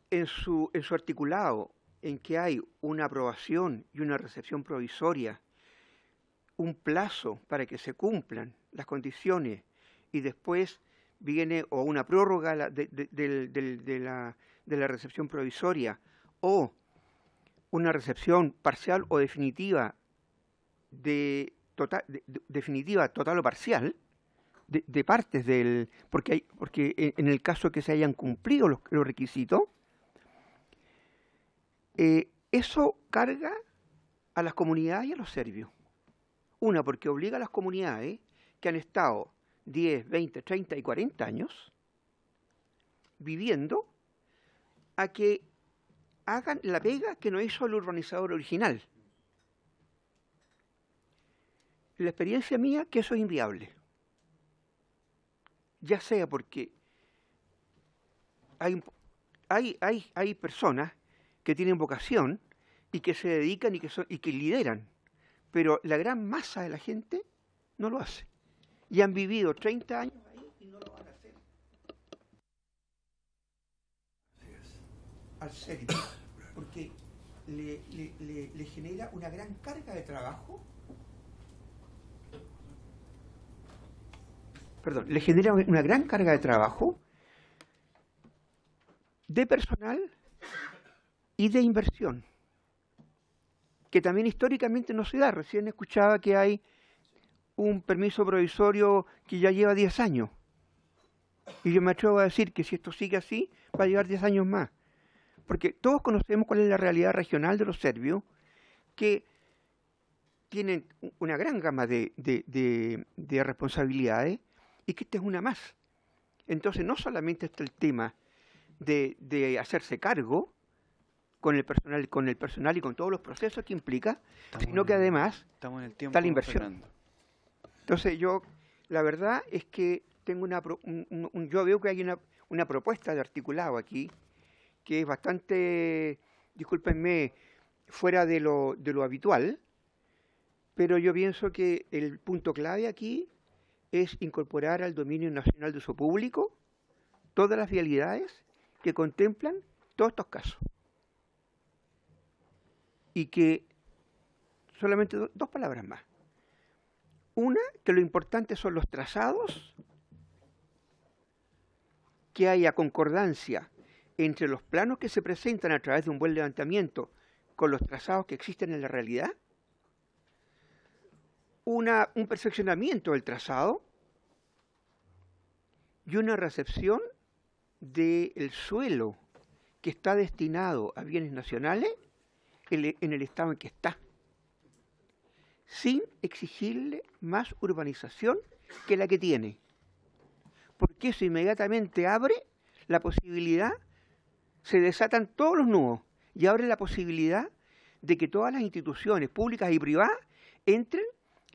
en su articulado, en que hay una aprobación y una recepción provisoria, un plazo para que se cumplan las condiciones y después viene o una prórroga de la recepción provisoria o una recepción parcial o definitiva, definitiva, total o parcial, de partes del... Porque en el caso que se hayan cumplido los requisitos, eso carga a las comunidades y a los serbios. Una, porque obliga a las comunidades que han estado 10, 20, 30 y 40 años viviendo a que hagan la pega que no hizo el urbanizador original. La experiencia mía que eso es inviable. Ya sea porque hay personas que tienen vocación y que se dedican y que lideran, pero la gran masa de la gente no lo hace. Y han vivido 30 años ahí y no lo van a hacer. Al serbio, porque le genera una gran carga de trabajo. Perdón, le genera una gran carga de trabajo, de personal y de inversión, que también históricamente no se da. Recién escuchaba que hay un permiso provisorio que ya lleva 10 años. Y yo me atrevo a decir que si esto sigue así, va a llevar 10 años más. Porque todos conocemos cuál es la realidad regional de los serbios, que tienen una gran gama de responsabilidades, y que esta es una más. Entonces no solamente está el tema de hacerse cargo con el personal y con todos los procesos que implica, sino que además está la inversión. Entonces yo, la verdad es que tengo yo veo que hay una propuesta de articulado aquí que es bastante, discúlpenme, fuera de lo habitual, pero yo pienso que el punto clave aquí es incorporar al dominio nacional de uso público todas las vialidades que contemplan todos estos casos. Y que solamente dos palabras más. Una, que lo importante son los trazados, que haya concordancia entre los planos que se presentan a través de un buen levantamiento con los trazados que existen en la realidad, un perfeccionamiento del trazado y una recepción del suelo que está destinado a bienes nacionales en el estado en que está, sin exigirle más urbanización que la que tiene, porque eso inmediatamente abre la posibilidad, se desatan todos los nudos y abre la posibilidad de que todas las instituciones públicas y privadas entren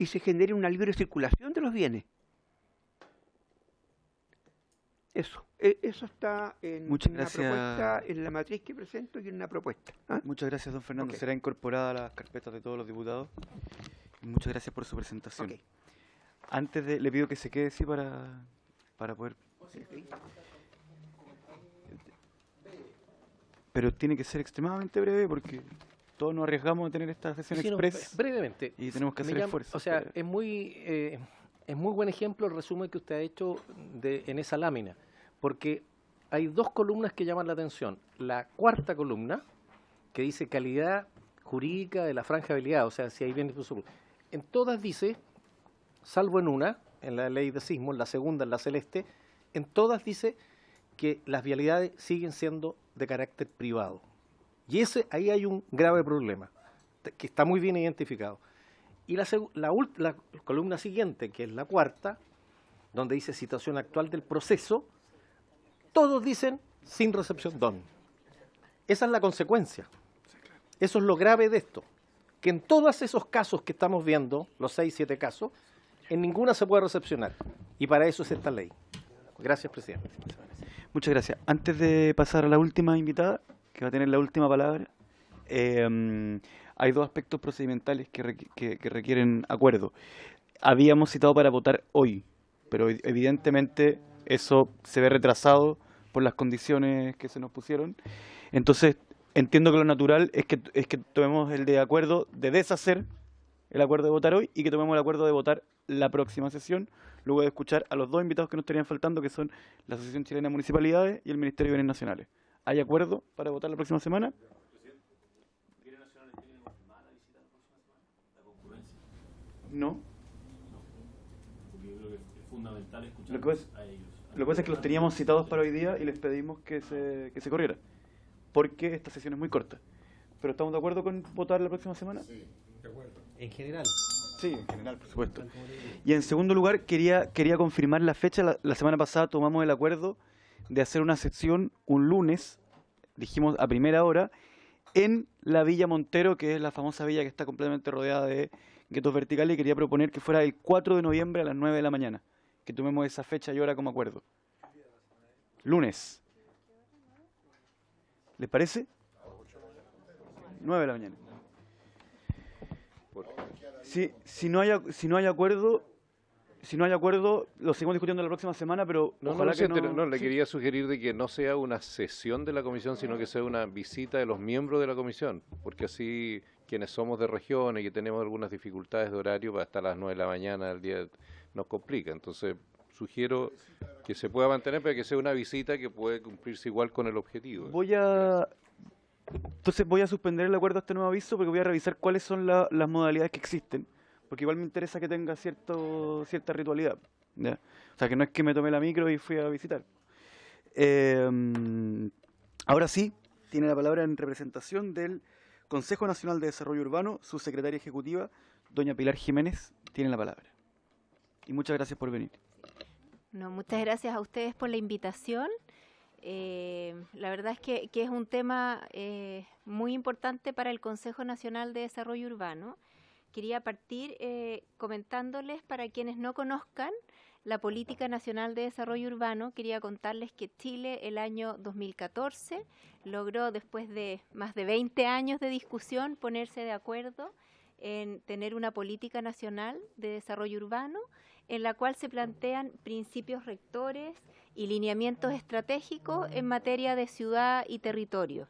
y se genere una libre circulación de los bienes. Eso está en una propuesta, en la matriz que presento y en una propuesta. ¿Ah? Muchas gracias, don Fernando. Okay. Será incorporada a las carpetas de todos los diputados. Muchas gracias por su presentación. Okay. Antes de, le pido que se quede así para poder... Pero tiene que ser extremadamente breve porque todos nos arriesgamos a tener esta sesión Sí, no, express brevemente. y tenemos que hacer esfuerzo. O sea, es muy buen ejemplo el resumen que usted ha hecho en esa lámina, porque hay dos columnas que llaman la atención. La cuarta columna, que dice calidad jurídica de la franja de habilidad, o sea, si hay bienes de uso público. En todas dice, salvo en una, en la ley de sismos, la segunda, en la celeste, en todas dice que las vialidades siguen siendo de carácter privado. Y ahí hay un grave problema, que está muy bien identificado. Y la columna siguiente, que es la cuarta, donde dice situación actual del proceso, todos dicen sin recepción DON. Esa es la consecuencia. Eso es lo grave de esto, que en todos esos casos que estamos viendo, los 6, 7 casos, en ninguna se puede recepcionar. Y para eso es esta ley. Gracias, presidente. Muchas gracias. Antes de pasar a la última invitada, que va a tener la última palabra, hay dos aspectos procedimentales que requieren acuerdo. Habíamos citado para votar hoy, pero evidentemente eso se ve retrasado por las condiciones que se nos pusieron. Entonces, entiendo que lo natural es que tomemos el de acuerdo de deshacer el acuerdo de votar hoy y que tomemos el acuerdo de votar la próxima sesión, luego de escuchar a los dos invitados que nos estarían faltando, que son la Asociación Chilena de Municipalidades y el Ministerio de Bienes Nacionales. ¿Hay acuerdo para votar la próxima semana? No. Porque yo creo que es fundamental escuchar Lo que pasa- a ellos. Lo que pasa es que los teníamos citados para hoy día y les pedimos que se corriera, porque esta sesión es muy corta. ¿Pero estamos de acuerdo con votar la próxima semana? Sí, de acuerdo. En general. Sí, en general, por supuesto. Y en segundo lugar, quería confirmar la fecha. La semana pasada tomamos el acuerdo de hacer una sesión un lunes, dijimos a primera hora, en la Villa Montero, que es la famosa villa que está completamente rodeada de guetos verticales, y quería proponer que fuera el 4 de noviembre a las 9 de la mañana, que tomemos esa fecha y hora como acuerdo. Lunes. ¿Les parece? 9 de la mañana. Si no hay acuerdo, lo seguimos discutiendo la próxima semana, pero No, ojalá que presidente, no. le Sí. quería sugerir de que no sea una sesión de la comisión, sino que sea una visita de los miembros de la comisión, porque así quienes somos de regiones y que tenemos algunas dificultades de horario hasta las 9 de la mañana del día nos complica. Entonces, sugiero que se pueda mantener, pero que sea una visita que puede cumplirse igual con el objetivo. Entonces voy a suspender el acuerdo a este nuevo aviso porque voy a revisar cuáles son las modalidades que existen, porque igual me interesa que tenga cierta ritualidad, ¿ya? O sea, que no es que me tomé la micro y fui a visitar. Ahora sí, tiene la palabra en representación del Consejo Nacional de Desarrollo Urbano, su secretaria ejecutiva, doña Pilar Jiménez, tiene la palabra. Y muchas gracias por venir. No, muchas gracias a ustedes por la invitación. La verdad es que es un tema muy importante para el Consejo Nacional de Desarrollo Urbano. Quería partir comentándoles, para quienes no conozcan la Política Nacional de Desarrollo Urbano, quería contarles que Chile el año 2014 logró, después de más de 20 años de discusión, ponerse de acuerdo en tener una política nacional de desarrollo urbano en la cual se plantean principios rectores y lineamientos estratégicos en materia de ciudad y territorio.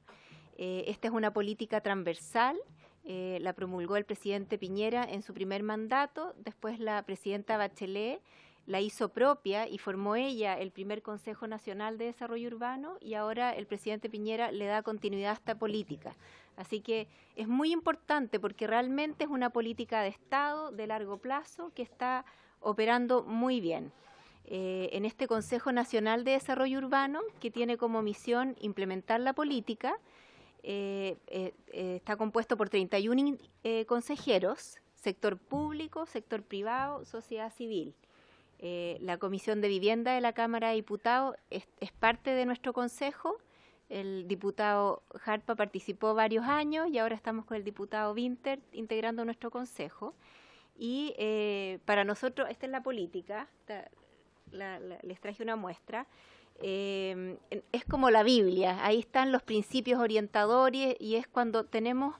Esta es una política transversal, la promulgó el presidente Piñera en su primer mandato, después la presidenta Bachelet la hizo propia y formó ella el primer Consejo Nacional de Desarrollo Urbano, y ahora el presidente Piñera le da continuidad a esta política. Así que es muy importante porque realmente es una política de Estado de largo plazo que está operando muy bien. En este Consejo Nacional de Desarrollo Urbano, que tiene como misión implementar la política, está compuesto por 31 consejeros, sector público, sector privado, sociedad civil. La Comisión de Vivienda de la Cámara de Diputados es parte de nuestro consejo. El diputado Jarpa participó varios años y ahora estamos con el diputado Winter integrando nuestro consejo. Y para nosotros, esta es la política, les traje una muestra, es como la Biblia, ahí están los principios orientadores, y es cuando tenemos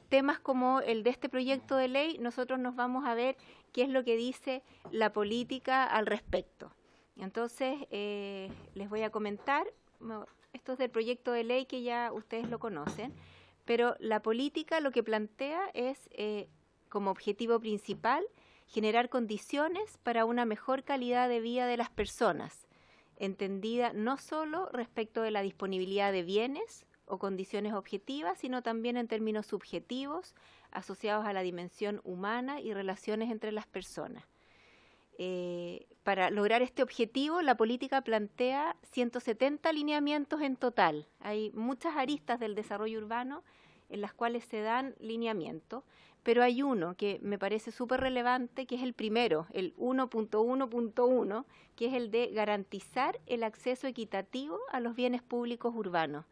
temas como el de este proyecto de ley, nosotros nos vamos a ver qué es lo que dice la política al respecto. Entonces, les voy a comentar, esto es del proyecto de ley que ya ustedes lo conocen, pero la política lo que plantea es, como objetivo principal, generar condiciones para una mejor calidad de vida de las personas, entendida no solo respecto de la disponibilidad de bienes o condiciones objetivas, sino también en términos subjetivos, asociados a la dimensión humana y relaciones entre las personas. Para lograr este objetivo, la política plantea 170 lineamientos en total. Hay muchas aristas del desarrollo urbano en las cuales se dan lineamientos, pero hay uno que me parece súper relevante, que es el primero, el 1.1.1, que es el de garantizar el acceso equitativo a los bienes públicos urbanos.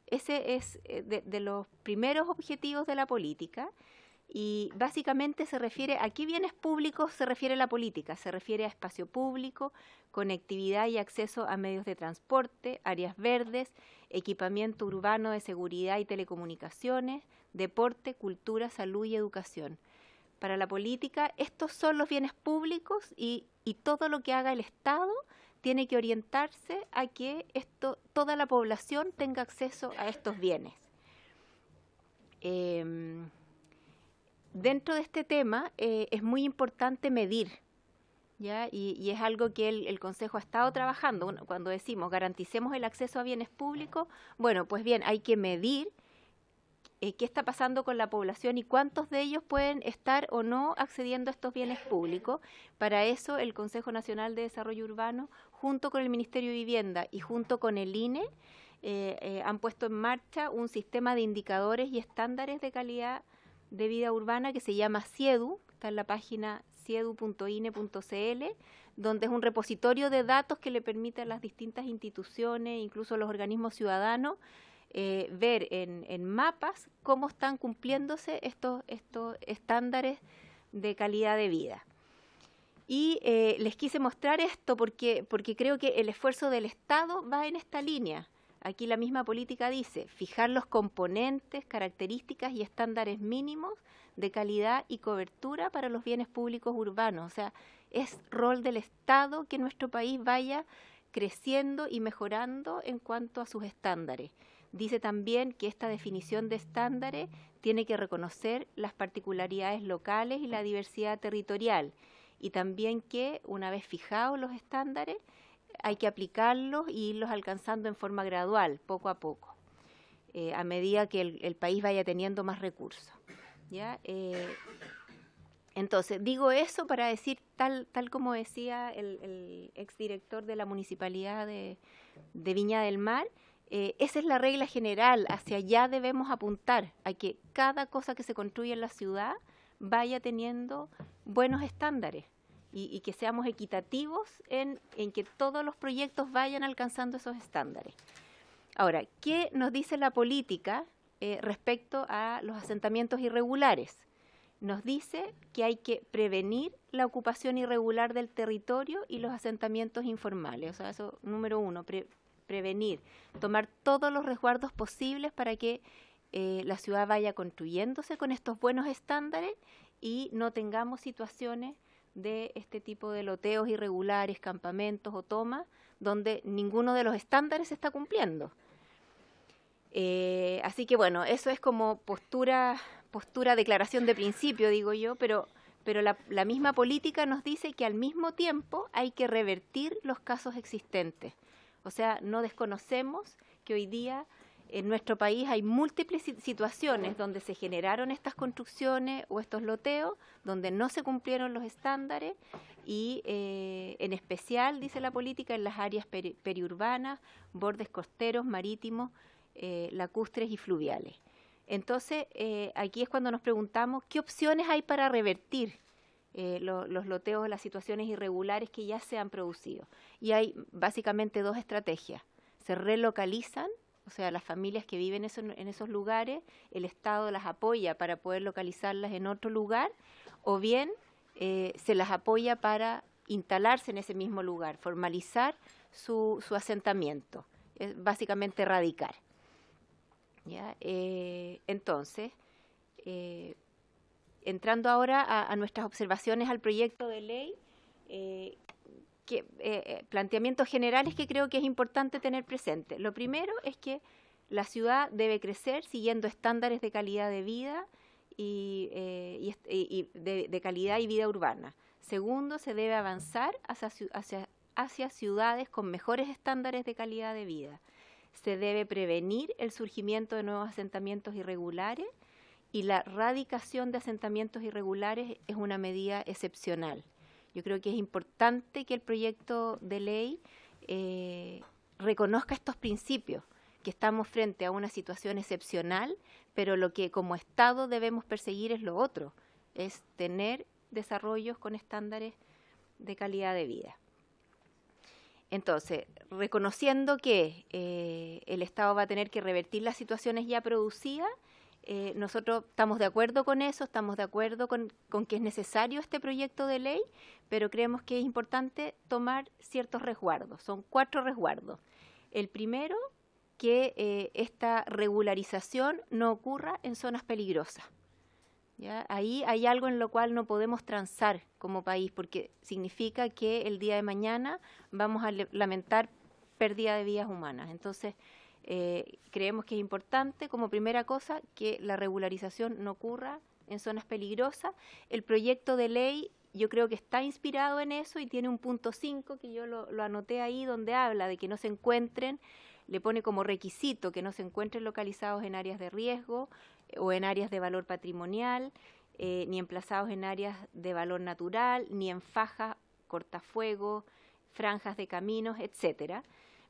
Ese es de los primeros objetivos de la política, y básicamente se refiere a qué bienes públicos se refiere la política. Se refiere a espacio público, conectividad y acceso a medios de transporte, áreas verdes, equipamiento urbano de seguridad y telecomunicaciones, deporte, cultura, salud y educación. Para la política, estos son los bienes públicos, y todo lo que haga el Estado tiene que orientarse a que toda la población tenga acceso a estos bienes. Dentro de este tema es muy importante medir ¿ya? Y es algo que el Consejo ha estado trabajando. Cuando decimos garanticemos el acceso a bienes públicos, bueno, pues bien, hay que medir qué está pasando con la población y cuántos de ellos pueden estar o no accediendo a estos bienes públicos. Para eso el Consejo Nacional de Desarrollo Urbano, junto con el Ministerio de Vivienda y junto con el INE, han puesto en marcha un sistema de indicadores y estándares de calidad de vida urbana que se llama CIEDU, está en la página ciedu.ine.cl, donde es un repositorio de datos que le permite a las distintas instituciones, incluso a los organismos ciudadanos, ver en mapas cómo están cumpliéndose estos estándares de calidad de vida. Y les quise mostrar esto porque creo que el esfuerzo del Estado va en esta línea. Aquí la misma política dice, fijar los componentes, características y estándares mínimos de calidad y cobertura para los bienes públicos urbanos. O sea, es rol del Estado que nuestro país vaya creciendo y mejorando en cuanto a sus estándares. Dice también que esta definición de estándares tiene que reconocer las particularidades locales y la diversidad territorial. Y también que, una vez fijados los estándares, hay que aplicarlos y irlos alcanzando en forma gradual, poco a poco, a medida que el país vaya teniendo más recursos, ¿ya? Entonces, digo eso para decir, tal como decía el exdirector de la Municipalidad de Viña del Mar, esa es la regla general, hacia allá debemos apuntar, a que cada cosa que se construye en la ciudad vaya teniendo buenos estándares. Y que seamos equitativos en que todos los proyectos vayan alcanzando esos estándares. Ahora, ¿qué nos dice la política respecto a los asentamientos irregulares? Nos dice que hay que prevenir la ocupación irregular del territorio y los asentamientos informales. O sea, eso, número uno, prevenir, tomar todos los resguardos posibles para que la ciudad vaya construyéndose con estos buenos estándares y no tengamos situaciones de este tipo de loteos irregulares, campamentos o tomas, donde ninguno de los estándares se está cumpliendo. Así que bueno, eso es como postura, declaración de principio, digo yo, pero la misma política nos dice que al mismo tiempo hay que revertir los casos existentes. O sea, no desconocemos que hoy día en nuestro país hay múltiples situaciones donde se generaron estas construcciones o estos loteos, donde no se cumplieron los estándares y en especial, dice la política, en las áreas periurbanas, bordes costeros, marítimos, lacustres y fluviales. Entonces, aquí es cuando nos preguntamos qué opciones hay para revertir los loteos, las situaciones irregulares que ya se han producido. Y hay básicamente dos estrategias. Se relocalizan, o sea, las familias que viven en esos lugares, el Estado las apoya para poder localizarlas en otro lugar, o bien se las apoya para instalarse en ese mismo lugar, formalizar su asentamiento, básicamente radicar. ¿Ya? Entonces, entrando ahora a nuestras observaciones al proyecto de ley, planteamientos generales que creo que es importante tener presente. Lo primero es que la ciudad debe crecer siguiendo estándares de calidad de vida y de calidad y vida urbana. Segundo, se debe avanzar hacia ciudades con mejores estándares de calidad de vida. Se debe prevenir el surgimiento de nuevos asentamientos irregulares y la radicación de asentamientos irregulares es una medida excepcional. Yo creo que es importante que el proyecto de ley reconozca estos principios, que estamos frente a una situación excepcional, pero lo que como Estado debemos perseguir es lo otro, es tener desarrollos con estándares de calidad de vida. Entonces, reconociendo que el Estado va a tener que revertir las situaciones ya producidas, nosotros estamos de acuerdo con eso, estamos de acuerdo con que es necesario este proyecto de ley, pero creemos que es importante tomar ciertos resguardos. Son 4 resguardos. El primero, que esta regularización no ocurra en zonas peligrosas. ¿Ya? Ahí hay algo en lo cual no podemos transar como país, porque significa que el día de mañana vamos a lamentar pérdida de vidas humanas. Entonces, creemos que es importante, como primera cosa, que la regularización no ocurra en zonas peligrosas. El proyecto de ley yo creo que está inspirado en eso y tiene un punto 5 que yo lo anoté ahí, donde habla de que no se encuentren, le pone como requisito que no se encuentren localizados en áreas de riesgo o en áreas de valor patrimonial, ni emplazados en áreas de valor natural, ni en fajas, cortafuegos, franjas de caminos, etcétera.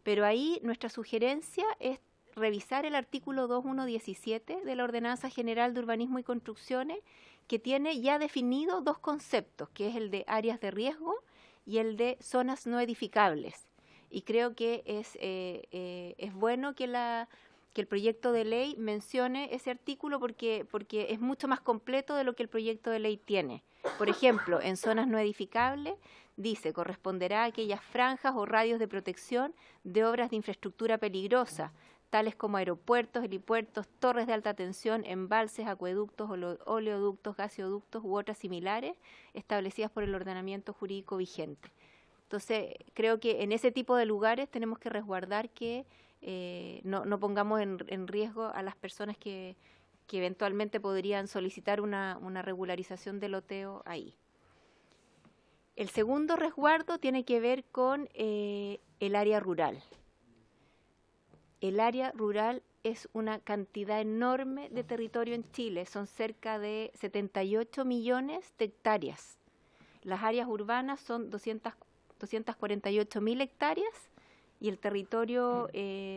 Pero ahí nuestra sugerencia es revisar el artículo 2.1.17 de la Ordenanza General de Urbanismo y Construcciones, que tiene ya definido dos conceptos, que es el de áreas de riesgo y el de zonas no edificables. Y creo que es bueno que el proyecto de ley mencione ese artículo porque es mucho más completo de lo que el proyecto de ley tiene. Por ejemplo, en zonas no edificables, dice, corresponderá a aquellas franjas o radios de protección de obras de infraestructura peligrosa, tales como aeropuertos, helipuertos, torres de alta tensión, embalses, acueductos, oleoductos, gasoductos u otras similares, establecidas por el ordenamiento jurídico vigente. Entonces, creo que en ese tipo de lugares tenemos que resguardar que no pongamos en riesgo a las personas que eventualmente podrían solicitar una regularización de loteo ahí. El segundo resguardo tiene que ver con el área rural. El área rural es una cantidad enorme de territorio en Chile, son cerca de 78 millones de hectáreas. Las áreas urbanas son 248.000 hectáreas y el territorio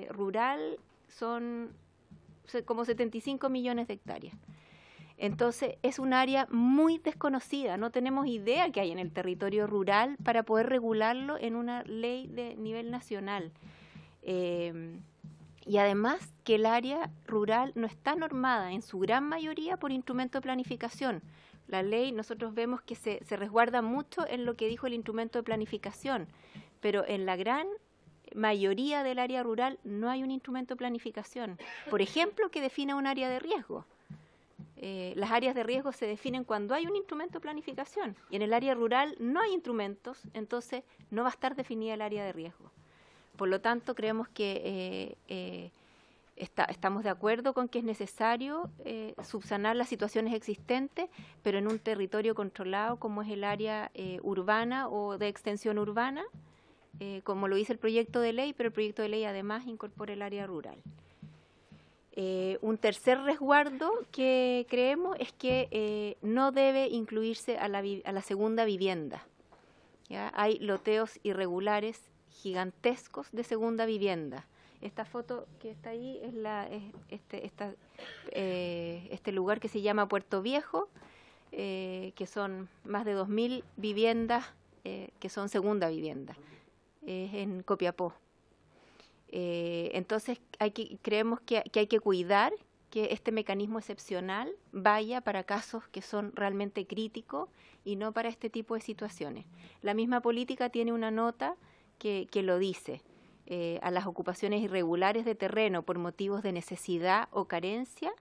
rural son como 75 millones de hectáreas. Entonces, es un área muy desconocida, no tenemos idea qué hay en el territorio rural para poder regularlo en una ley de nivel nacional. Y además que el área rural no está normada en su gran mayoría por instrumento de planificación. La ley, nosotros vemos que se resguarda mucho en lo que dijo el instrumento de planificación, pero en la gran mayoría del área rural no hay un instrumento de planificación. Por ejemplo, que define un área de riesgo. Las áreas de riesgo se definen cuando hay un instrumento de planificación y en el área rural no hay instrumentos, entonces no va a estar definida el área de riesgo. Por lo tanto, creemos que estamos de acuerdo con que es necesario subsanar las situaciones existentes, pero en un territorio controlado como es el área urbana o de extensión urbana, como lo dice el proyecto de ley, pero el proyecto de ley además incorpora el área rural. Un tercer resguardo que creemos es que no debe incluirse a la segunda vivienda. ¿Ya? Hay loteos irregulares gigantescos de segunda vivienda. Esta foto que está ahí es este lugar que se llama Puerto Viejo, que son más de 2.000 viviendas que son segunda vivienda, en Copiapó. Entonces creemos que hay que cuidar que este mecanismo excepcional vaya para casos que son realmente críticos y no para este tipo de situaciones. La misma política tiene una nota que lo dice, a las ocupaciones irregulares de terreno por motivos de necesidad o carencia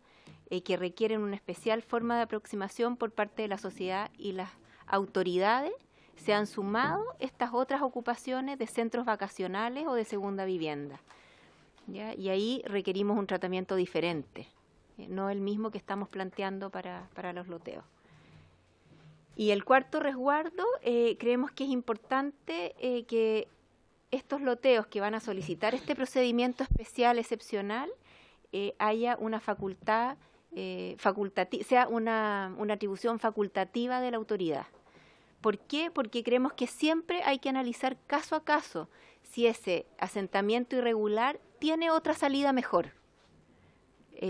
que requieren una especial forma de aproximación por parte de la sociedad y las autoridades, se han sumado estas otras ocupaciones de centros vacacionales o de segunda vivienda. ¿Ya? Y ahí requerimos un tratamiento diferente, no el mismo que estamos planteando para los loteos. Y el cuarto resguardo, creemos que es importante que estos loteos que van a solicitar este procedimiento especial excepcional haya una facultad, sea una atribución facultativa de la autoridad. ¿Por qué? Porque creemos que siempre hay que analizar caso a caso si ese asentamiento irregular tiene otra salida mejor.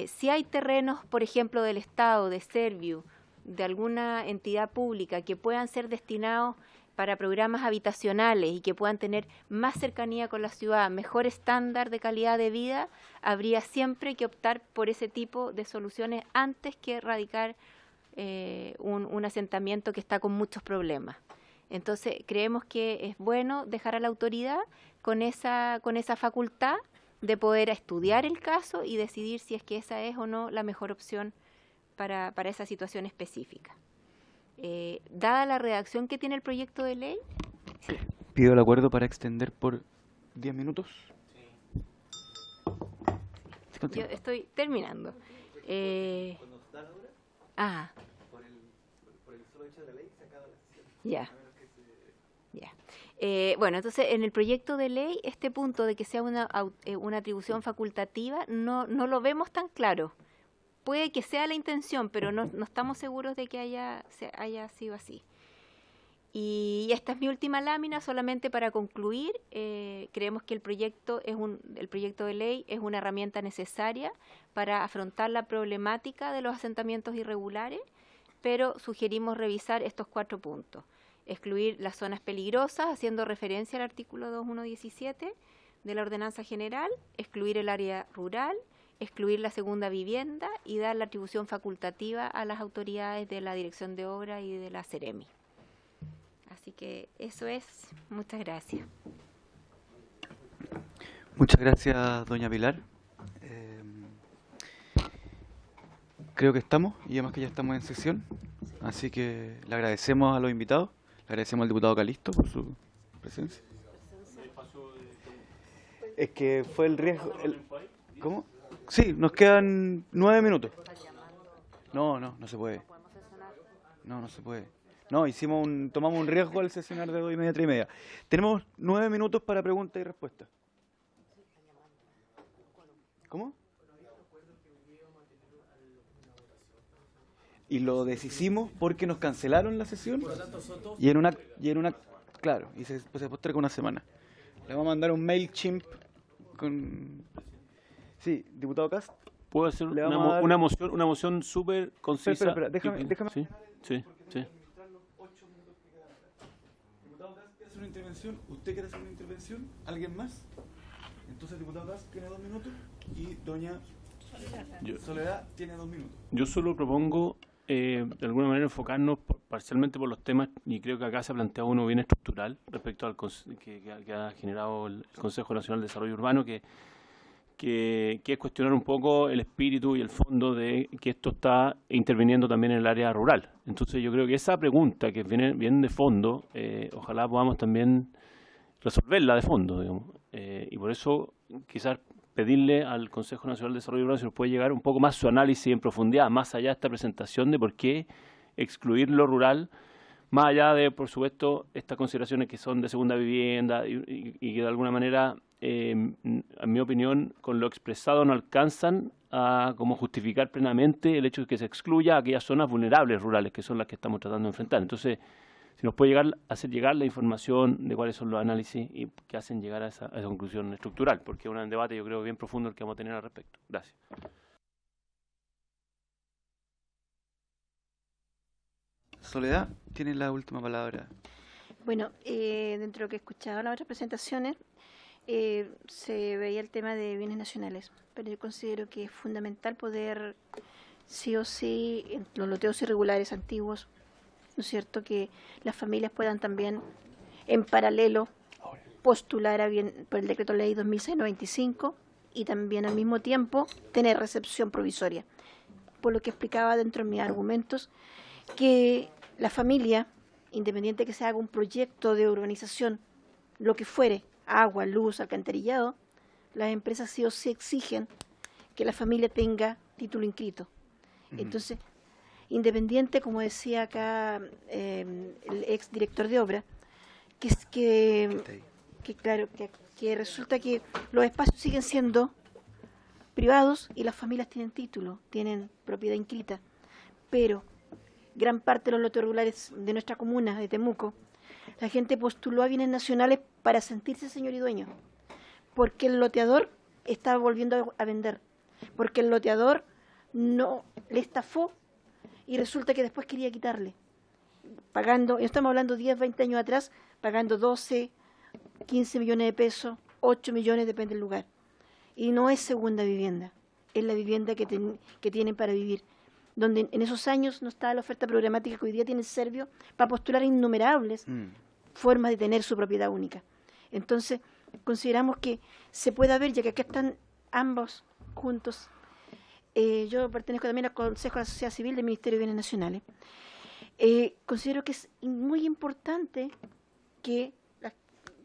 Si hay terrenos, por ejemplo, del Estado, de Serviu, de alguna entidad pública que puedan ser destinados para programas habitacionales y que puedan tener más cercanía con la ciudad, mejor estándar de calidad de vida, habría siempre que optar por ese tipo de soluciones antes que erradicar un asentamiento que está con muchos problemas. Entonces, creemos que es bueno dejar a la autoridad con esa facultad de poder estudiar el caso y decidir si es que esa es o no la mejor opción para esa situación específica. Dada la redacción que tiene el proyecto de ley... Sí. Pido el acuerdo para extender por 10 minutos. Yo estoy terminando. ¿Cuándo está la hora? Ah. Por el solo hecho de la ley se acaba la sesión. Ya. Ya. Bueno, entonces en el proyecto de ley este punto de que sea una atribución facultativa no lo vemos tan claro. Puede que sea la intención, pero no estamos seguros de que haya sido así. Y esta es mi última lámina, solamente para concluir. Creemos que el proyecto de ley es una herramienta necesaria para afrontar la problemática de los asentamientos irregulares, pero sugerimos revisar estos 4 puntos. Excluir las zonas peligrosas, haciendo referencia al artículo 2117 de la Ordenanza General, excluir el área rural, excluir la segunda vivienda y dar la atribución facultativa a las autoridades de la Dirección de Obra y de la Ceremi. Así que eso es. Muchas gracias. Muchas gracias, doña Pilar. Creo que estamos, y además que ya estamos en sesión, así que le agradecemos a los invitados, le agradecemos al diputado Calisto por su presencia. Es que fue el riesgo... ¿Cómo? Sí, nos quedan 9 minutos. No se puede. No se puede. No, tomamos un riesgo al sesionar de 2:30 a 3:30. Tenemos 9 minutos para preguntas y respuestas. ¿Cómo? Y lo deshicimos porque nos cancelaron la sesión y en una claro, y se posterga una semana. Le vamos a mandar un MailChimp con... Sí, diputado Cast. ¿Puedo hacer una moción súper concisa? Espera, déjame. Sí. Diputado Cast quiere hacer una intervención, ¿usted quiere hacer una intervención? ¿Alguien más? Entonces, diputado Cast tiene 2 minutos y doña Soledad tiene 2 minutos. Yo solo propongo, de alguna manera, enfocarnos parcialmente por los temas, y creo que acá se ha planteado uno bien estructural respecto al que ha generado el Consejo Nacional de Desarrollo Urbano, que es cuestionar un poco el espíritu y el fondo de que esto está interviniendo también en el área rural. Entonces yo creo que esa pregunta que viene de fondo, ojalá podamos también resolverla de fondo, digamos. Y por eso quizás pedirle al Consejo Nacional de Desarrollo Urbano si nos puede llegar un poco más su análisis en profundidad, más allá de esta presentación de por qué excluir lo rural, más allá de, por supuesto, estas consideraciones que son de segunda vivienda y que de alguna manera, en mi opinión, con lo expresado no alcanzan a como justificar plenamente el hecho de que se excluya a aquellas zonas vulnerables rurales, que son las que estamos tratando de enfrentar. Entonces, si nos puede hacer llegar la información de cuáles son los análisis y que hacen llegar a esa conclusión estructural, porque es un debate, yo creo, bien profundo el que vamos a tener al respecto. Gracias. Soledad, tiene la última palabra. Bueno, dentro de lo que he escuchado en las otras presentaciones, se veía el tema de bienes nacionales, pero yo considero que es fundamental poder, sí o sí, en los loteos irregulares antiguos, ¿no es cierto?, que las familias puedan también, en paralelo, postular por el decreto ley 2695 y también al mismo tiempo tener recepción provisoria. Por lo que explicaba dentro de mis argumentos, que la familia, independiente que se haga un proyecto de urbanización, lo que fuere, agua, luz, alcantarillado, las empresas sí o sí exigen que la familia tenga título inscrito. Entonces, independiente, como decía acá el ex director de obra, que resulta que los espacios siguen siendo privados y las familias tienen título, tienen propiedad inscrita, pero gran parte de los lotes regulares de nuestra comuna, de Temuco, la gente postuló a bienes nacionales para sentirse señor y dueño, porque el loteador estaba volviendo a vender, porque el loteador no le estafó y resulta que después quería quitarle, pagando, estamos hablando 10, 20 años atrás, pagando 12, 15 millones de pesos, 8 millones, depende del lugar. Y no es segunda vivienda, es la vivienda que tienen para vivir, donde en esos años no estaba la oferta programática que hoy día tiene el Servio para postular innumerables formas de tener su propiedad única. Entonces, consideramos que se puede ver, ya que acá están ambos juntos. Yo pertenezco también al Consejo de la Sociedad Civil del Ministerio de Bienes Nacionales. Considero que es muy importante que la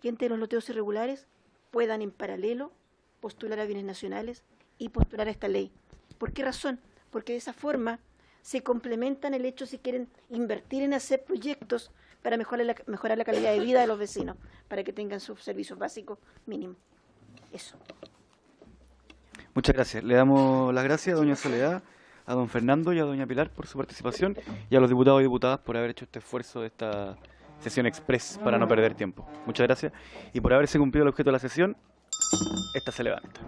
gente de los loteos irregulares puedan en paralelo postular a bienes nacionales y postular a esta ley. ¿Por qué razón? Porque de esa forma se complementan el hecho si quieren invertir en hacer proyectos para mejorar la calidad de vida de los vecinos, para que tengan sus servicios básicos mínimos. Eso. Muchas gracias. Le damos las gracias a doña Soledad, a don Fernando y a doña Pilar por su participación y a los diputados y diputadas por haber hecho este esfuerzo de esta sesión express para no perder tiempo. Muchas gracias. Y por haberse cumplido el objeto de la sesión, esta se levanta.